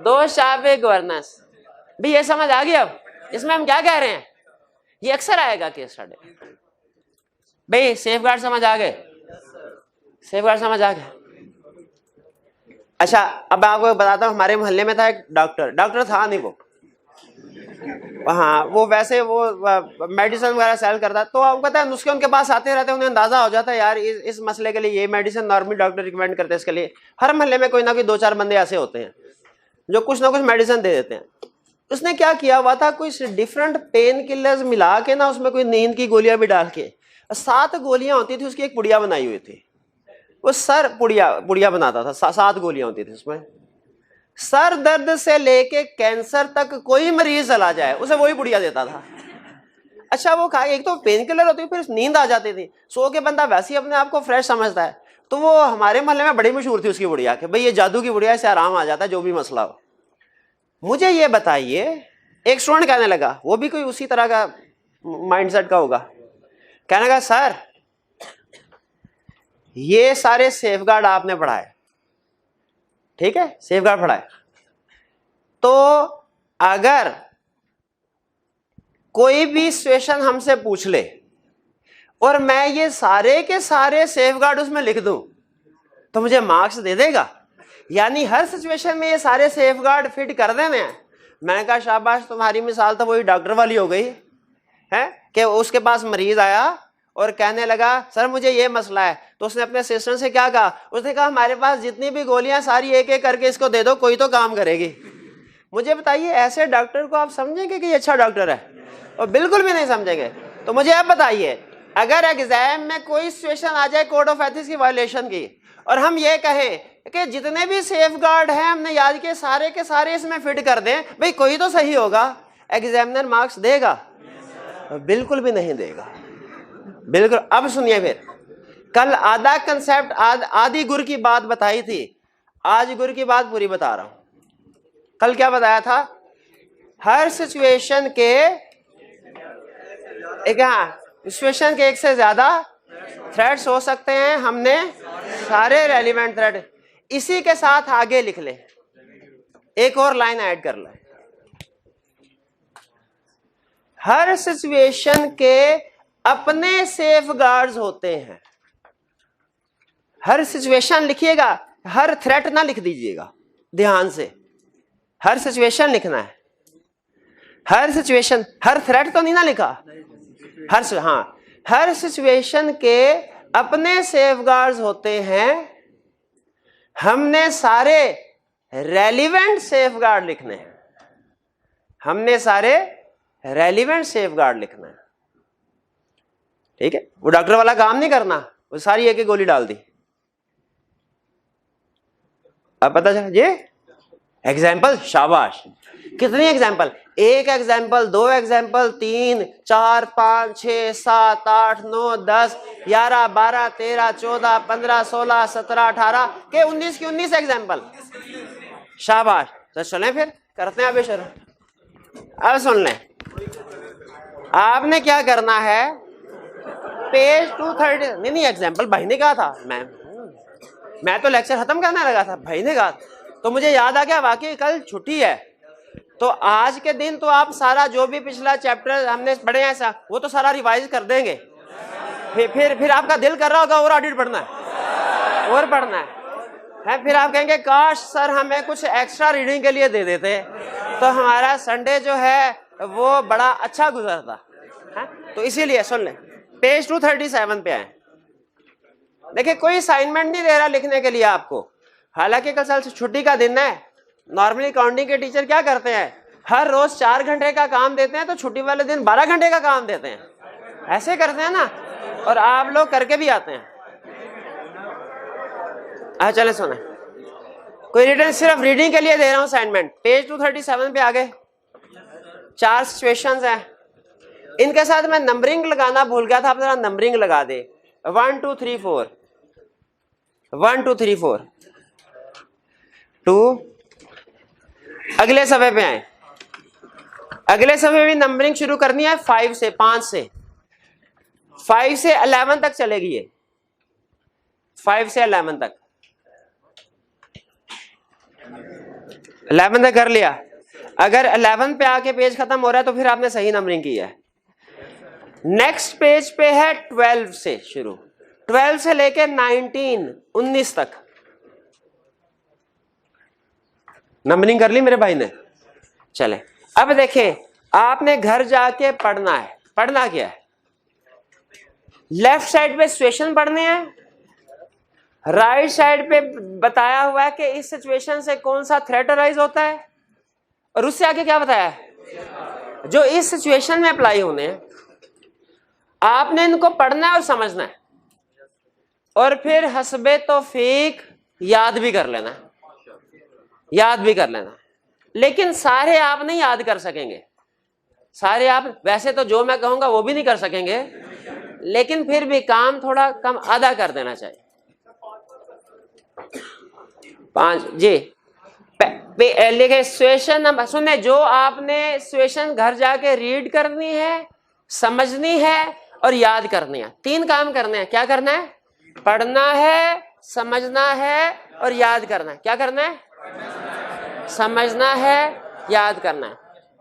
दोस्त ऑफ गवर्नेंस, भी ये समझ आ गया अब इसमें हम क्या कह रहे हैं? ये अक्सर आएगा केस स्टडी। भाई सेफगार्ड समझ आ गए? सेफगार्ड समझ आ गए? अच्छा अब मैं आपको बताता हूँ, हमारे मोहल्ले में था एक डॉक्टर था नहीं वो, हाँ वो वैसे वो मेडिसिन वगैरह सेल करता। तो आपको पता है नुस्खे उनके पास आते रहते हैं, उन्हें अंदाजा हो जाता है यार इस मसले के लिए ये मेडिसिन नॉर्मली डॉक्टर रिकमेंड करते हैं इसके लिए। हर मोहल्ले में कोई ना कोई 2-4 बंदे ऐसे होते हैं जो कुछ ना कुछ मेडिसिन दे देते हैं। उसने क्या किया हुआ था, कुछ डिफरेंट पेन किलर्स मिला के ना, उसमें कोई नींद की गोलियां भी डाल के 7 गोलियां होती थी, उसकी एक पुड़िया बनाई हुई थी। वो सर पुड़िया बनाता था, 7 गोलियां होती थी उसमें। सर दर्द से लेके कैंसर तक कोई मरीज चला जाए उसे वही पुड़िया देता था। अच्छा वो खा, एक तो पेन किलर होती थी, फिर नींद आ जाती थी, सो के बंदा वैसे ही अपने आप को फ्रेश समझता है। तो वो हमारे मोहल्ले में बड़ी मशहूर थी उसकी बुढ़िया कि भाई ये जादू की बुढ़िया, इससे आराम आ जाता है जो भी मसला हो। मुझे ये बताइए, एक स्टूडेंट कहने लगा, वो भी कोई उसी तरह का माइंडसेट का होगा, कहने लगा सर ये सारे सेफगार्ड आपने पढ़ाए, ठीक है सेफगार्ड पढ़ाए, तो अगर कोई भी सिचुएशन हमसे पूछ ले और मैं ये सारे के सारे सेफगार्ड उसमें लिख दूं तो मुझे मार्क्स दे देगा? यानी हर सिचुएशन में ये सारे सेफगार्ड फिट कर देने हैं। मैंने कहा शाबाश, तुम्हारी मिसाल तो वही डॉक्टर वाली हो गई है कि उसके पास मरीज आया और कहने लगा सर मुझे ये मसला है, तो उसने अपने असिस्टेंट से क्या कहा, उसने कहा हमारे पास जितनी भी गोलियां सारी एक एक करके इसको दे दो, कोई तो काम करेगी। मुझे बताइए ऐसे डॉक्टर को आप समझेंगे कि ये अच्छा डॉक्टर है? और बिल्कुल भी नहीं समझेंगे। तो मुझे आप बताइए, अगर एग्जाम में कोई सिचुएशन आ जाए कोड ऑफ एथिक्स की वायलेशन की और हम ये कहें कि जितने भी सेफगार्ड हैं हमने याद के सारे इसमें फिट कर दें, भाई कोई तो सही होगा, एग्जामिनर मार्क्स देगा? बिल्कुल भी नहीं देगा, बिल्कुल। अब सुनिए, फिर कल आधा कंसेप्ट आधी गुर की बात बताई थी, आज गुर की बात पूरी बता रहा हूं। कल क्या बताया था? हर सिचुएशन के एक से ज्यादा थ्रेड्स हो सकते हैं, हमने सारे रेलिवेंट थ्रेड इसी के साथ आगे लिख ले, एक और लाइन ऐड कर ले। हर सिचुएशन के अपने सेफगार्ड्स होते हैं। हर सिचुएशन लिखिएगा, हर थ्रेट ना लिख दीजिएगा, ध्यान से हर सिचुएशन लिखना है। हर सिचुएशन, हर थ्रेट तो नहीं ना लिखा, हर सिचुएशन के अपने सेफगार्ड्स होते हैं, हमने सारे रेलिवेंट सेफगार्ड लिखने हैं, हमने सारे रेलिवेंट सेफगार्ड लिखना है, ठीक है। वो डॉक्टर वाला काम नहीं करना, वो सारी एक एक गोली डाल दी। अब पता चला ये एग्जाम्पल, शाबाश। कितनी एग्जाम्पल? एक एग्जाम्पल, दो एग्जाम्पल, 3, 4, 5, 6, 7, 8, 9, 10, 11, 12, 13, 14, 15, 16, 17, 18 के 19 की 19 एग्जाम्पल। शाबाश। तो चलें फिर करते हैं अभी शुरू। अब सुन लें, आपने क्या करना है, पेज 230, नहीं एग्जाम्पल भाई ने कहा था, मैं तो लेक्चर खत्म करने लगा था, भाई ने कहा, तो मुझे याद आ गया वाकई कल छुट्टी है, तो आज के दिन तो आप सारा जो भी पिछला चैप्टर हमने पढ़े हैं ऐसा वो तो सारा रिवाइज कर देंगे। फिर आपका दिल कर रहा होगा और ऑडिट पढ़ना है और पढ़ना है, फिर आप कहेंगे काश सर हमें कुछ एक्स्ट्रा रीडिंग के लिए दे देते तो हमारा संडे जो है वो बड़ा अच्छा गुजरता है। तो इसीलिए सुन लें, पेज 237 पे आए। देखिए कोई असाइनमेंट नहीं दे रहा लिखने के लिए आपको, हालांकि कल छुट्टी का दिन है। नॉर्मली अकाउंटिंग के टीचर क्या करते हैं, हर रोज 4 घंटे का काम देते हैं, तो छुट्टी वाले दिन 12 घंटे का काम देते हैं, ऐसे करते हैं ना, और आप लोग करके भी आते हैं। चले सुने, कोई रिटर्न सिर्फ रीडिंग के लिए दे रहा हूं असाइनमेंट। पेज 237 पे आगे 4 सिचुएशंस हैं, इनके साथ मैं नंबरिंग लगाना भूल गया था, आप जरा नंबरिंग लगा दे। 1 2 3 4 1 2 3 4 2। अगले सफ़े पे आए, अगले सफ़े भी नंबरिंग शुरू करनी है 5 से 5 से 11 तक चलेगी ये, 5 से 11 तक। 11 तक कर लिया, अगर 11 पे आके पेज खत्म हो रहा है तो फिर आपने सही नंबरिंग की है। नेक्स्ट पेज पे है 12 से शुरू, 12 से लेके 19 तक नंबरिंग कर ली मेरे भाई ने। चले अब देखें, आपने घर जाके पढ़ना है। पढ़ना क्या है, लेफ्ट साइड पे सिचुएशन पढ़नी है, राइट साइड पे बताया हुआ है कि इस सिचुएशन से कौन सा थ्रेट अराइज होता है, और उससे आगे क्या बताया है जो इस सिचुएशन में अप्लाई होने हैं। आपने इनको पढ़ना है और समझना है, और फिर हस्बे तौफीक याद भी कर लेना, याद भी कर लेना। लेकिन सारे आप नहीं याद कर सकेंगे, सारे आप वैसे तो जो मैं कहूंगा वो भी नहीं कर सकेंगे, लेकिन फिर भी काम थोड़ा कम आधा कर देना चाहिए। 5 जी लिखे सिचुएशन नंबर, सुने जो आपने सिचुएशन घर जाके रीड करनी है, समझनी है और याद करनी है। 3 काम करने हैं। क्या करना है, पढ़ना है, समझना है और याद करना है। क्या करना है, समझना है, याद करना है।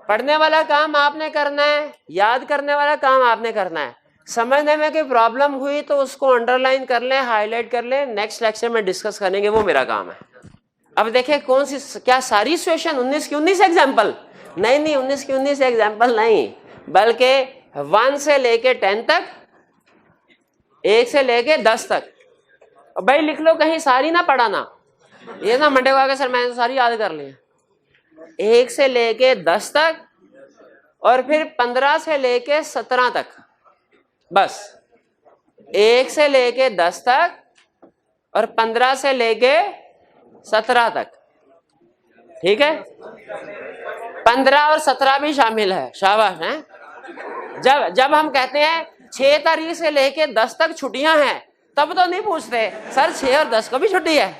पढ़ने वाला काम आपने करना है, याद करने वाला काम आपने करना है। समझने में कोई प्रॉब्लम हुई तो उसको अंडरलाइन कर लें, हाईलाइट कर लें, नेक्स्ट लेक्चर में डिस्कस करेंगे, वो मेरा काम है। अब देखिए कौन सी, क्या सारी सिचुएशन 19 की 19 एग्जाम्पल? नहीं 19 की 19 एग्जाम्पल नहीं, बल्कि 1 से लेके 10 तक, 1 से लेके 10 तक। भाई लिख लो कहीं, सारी ना पढ़ाना, ये ना मंडे को आके सर मैंने सारी याद कर ली। 1 से लेके 10 तक और फिर 15 से लेके 17 तक, बस 1 से लेके 10 तक और 15 से लेके 17 तक, ठीक है। 15 और 17 भी शामिल है, शाबाश है। जब हम कहते हैं 6 तारीख से लेके 10 तक छुट्टियां हैं, तब तो नहीं पूछते सर 6 और 10 को भी छुट्टी है।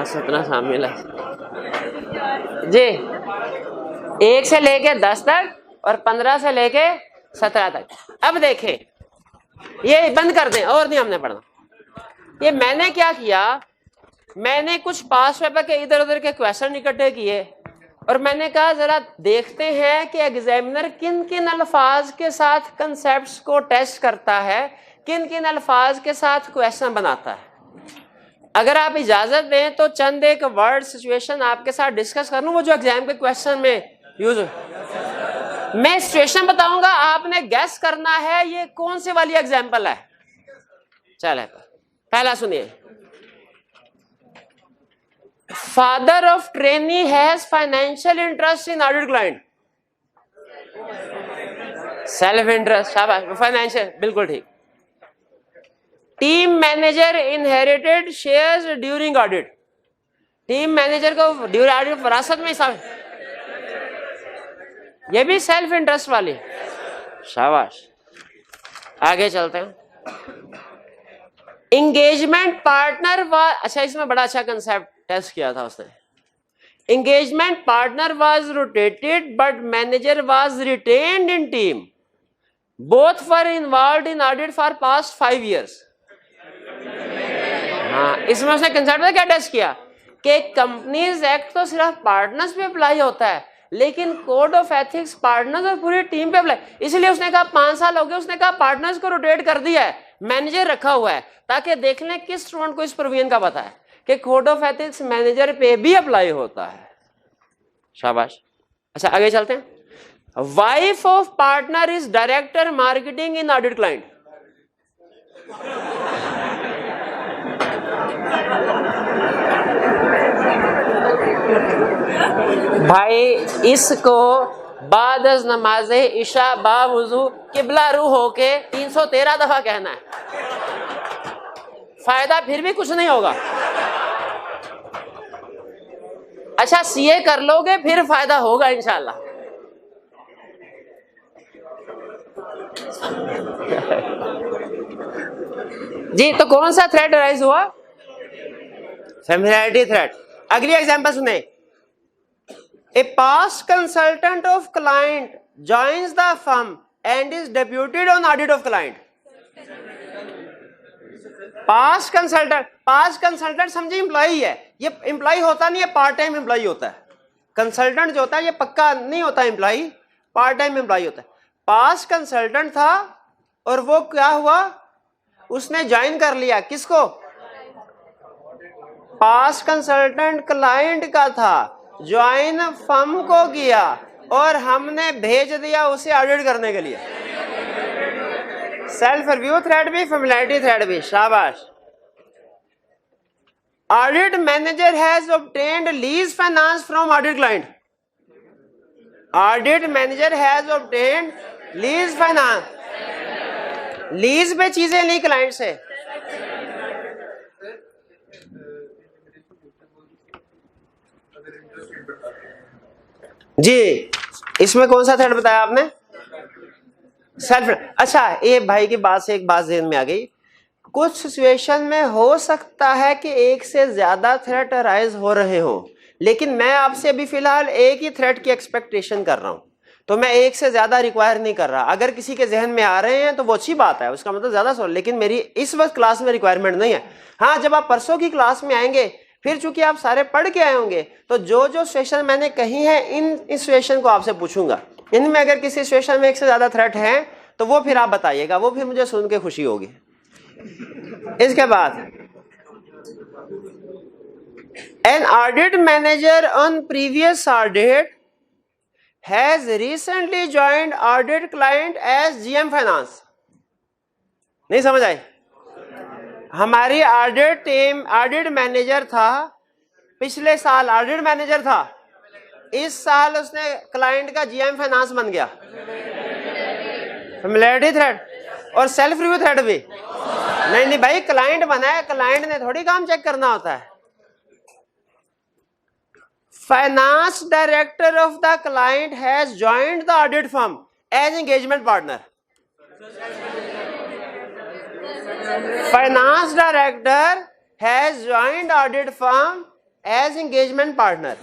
17 शामिल है जी। 1 से लेके 10 तक और 15 से लेके 17 तक। अब देखें, ये बंद कर दें और नहीं हमने पढ़ना। ये मैंने क्या किया, मैंने कुछ पास पेपर के इधर उधर के क्वेश्चन इकट्ठे किए और मैंने कहा जरा देखते हैं कि एग्जामिनर किन किन अल्फाज के साथ कंसेप्ट्स को टेस्ट करता है, किन किन अल्फाज के साथ क्वेश्चन बनाता है। अगर आप इजाजत दें तो चंद एक वर्ड सिचुएशन आपके साथ डिस्कस कर लूं, वो जो एग्जाम के क्वेश्चन में यूज हो। मैं सिचुएशन बताऊंगा, आपने गैस करना है ये कौन से वाली एग्जाम्पल है। चले पहला सुनिए, father of trainee has financial interest in audit client. Self interest, शाबाश, फाइनेंशियल, बिल्कुल ठीक। Team manager inherited shares during audit. Team manager को ड्यूरिंग ऑडिट विरासत में हिस्सा, ये भी सेल्फ इंटरेस्ट वाली। शाबाश, आगे चलते हैं। इंगेजमेंट पार्टनर वाज, अच्छा इसमें बड़ा अच्छा कंसेप्ट टेस्ट किया था उसने। Engagement partner was rotated but manager was retained in team. Both were involved in audit for past 5 years. हाँ, इसमें उसने कंसेप्ट क्या टेस्ट किया कि कंपनीज एक्ट तो सिर्फ पार्टनर्स पे अप्लाई होता है, लेकिन कोड ऑफ एथिक्स पार्टनर्स और पूरी टीम पे अप्लाई। इसलिए उसने कहा 5 साल हो गए, उसने कहा पार्टनर्स को रोटेट कर दिया है, मैनेजर रखा हुआ है, ताकि देख लें किस स्टूडेंट को इस प्रोविजन का पता है कि कोड ऑफ एथिक्स मैनेजर पे भी अप्लाई होता है। शाबाश। अच्छा आगे चलते हैं। Wife of partner is director marketing in audit client. भाई इसको बाद नमाज इशा बावुजू किबला रू होके 313 दफा कहना है, फायदा फिर भी कुछ नहीं होगा। अच्छा सीए कर लोगे फिर फायदा होगा इंशाल्लाह। जी तो कौन सा थ्रेट राइज हुआ? Familiarity threat. अगली एग्जांपल सुने। ए past consultant of client joins the firm and is deputed on audit of client. Past consultant समझिए एम्प्लॉई है, ये एम्प्लॉई होता नहीं है, पार्ट टाइम एम्प्लॉई होता है। कंसल्टेंट जो होता है ये पक्का नहीं होता एम्प्लॉई, पार्ट टाइम एम्प्लॉई होता है। पास्ट कंसल्टेंट था और वो क्या हुआ, उसने ज्वाइन कर लिया किसको? पास्ट कंसल्टेंट क्लाइंट का था, ज्वाइन फर्म को किया और हमने भेज दिया उसे ऑडिट करने के लिए। सेल्फ रिव्यू थ्रेड भी, फेमिलियरिटी थ्रेड भी। शाबाश। Audit manager has obtained lease finance from audit client. Audit manager has obtained lease finance, lease पे चीजें ली क्लाइंट से। जी इसमें कौन सा थ्रेड बताया आपने? सेल्फ। अच्छा ये भाई की बात से एक बात ज़हन में आ गई। कुछ सिचुएशन में हो सकता है कि एक से ज्यादा थ्रेट अराइज हो रहे हो, लेकिन मैं आपसे अभी फिलहाल एक ही थ्रेट की एक्सपेक्टेशन कर रहा हूं, तो मैं एक से ज्यादा रिक्वायर नहीं कर रहा। अगर किसी के जहन में आ रहे हैं तो वो अच्छी बात है, उसका मतलब ज्यादा सो, लेकिन मेरी इस वक्त क्लास में रिक्वायरमेंट नहीं है। हाँ जब आप परसों की क्लास में आएंगे फिर चूंकि आप सारे पढ़ के आए होंगे, तो जो जो सिचुएशन मैंने कही है इन सिचुएशन को आपसे पूछूंगा। इनमें अगर किसी सिचुएशन में एक से ज्यादा थ्रेट है तो वो फिर आप बताइएगा, वो फिर मुझे सुन के खुशी होगी। इसके बाद an audit manager on previous audit has recently joined audit client as GM finance. नहीं समझ आई? हमारी ऑडिट टीम ऑडिट मैनेजर था, पिछले साल ऑडिट मैनेजर था, इस साल उसने क्लाइंट का जीएम फाइनेंस बन गया। फेमिलियरिटी थ्रेड और सेल्फ रिव्यू थ्रेड भी नहीं भाई, क्लाइंट बना है, क्लाइंट ने थोड़ी काम चेक करना होता है। Finance director of the client has joined the audit firm as engagement partner. Finance director has joined audit firm as engagement partner.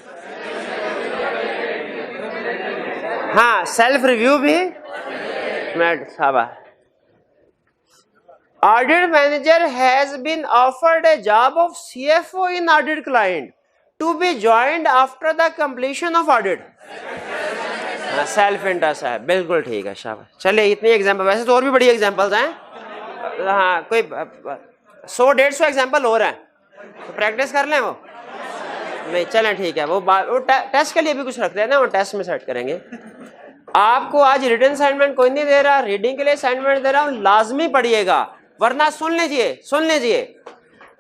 हाँ सेल्फ रिव्यू भी। Audit manager has been offered a job of CFO in audit client to be joined after the completion of audit. Self interest है, बिल्कुल ठीक है। शाबाश। चलिए इतनी example, वैसे तो और भी बड़ी एग्जाम्पल्स हैं। हाँ कोई 100-150 एग्जाम्पल और हैं, तो प्रैक्टिस कर लें वो। नहीं चलें ठीक है, वो टेस्ट के लिए भी कुछ रखते हैं ना, वो टेस्ट में सेट करेंगे। आपको आज रिटन असाइनमेंट कोई नहीं दे रहा, रीडिंग के लिए असाइनमेंट दे रहा हूँ, लाजमी पढ़िएगा, वरना सुन लीजिए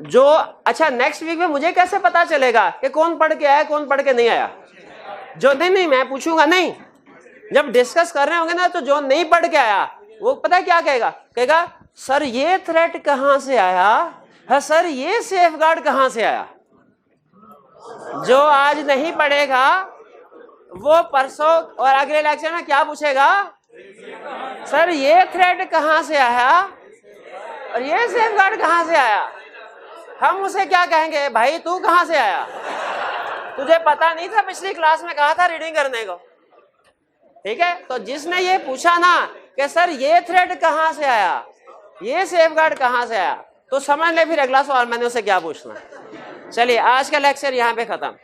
जो। अच्छा नेक्स्ट वीक में मुझे कैसे पता चलेगा कि कौन पढ़ के आया कौन पढ़ के नहीं आया? जो नहीं मैं पूछूंगा नहीं, जब डिस्कस कर रहे होंगे ना, तो जो नहीं पढ़ के आया वो पता क्या कहेगा सर ये थ्रेट कहां से आया है, सर ये सेफगार्ड कहां से आया। जो आज नहीं पढ़ेगा वो परसों और अगले लेक्चर में क्या पूछेगा, सर ये थ्रेट कहां से आया और ये सेफगार्ड कहां से आया। हम उसे क्या कहेंगे, भाई तू कहां से आया, तुझे पता नहीं था पिछली क्लास में कहा था रीडिंग करने को। ठीक है, तो जिसने ये पूछा ना कि सर ये थ्रेड कहां से आया, ये सेफगार्ड कहां से आया, तो समझ ले फिर अगला सवाल मैंने उसे क्या पूछना। चलिए आज का लेक्चर यहाँ पे खत्म।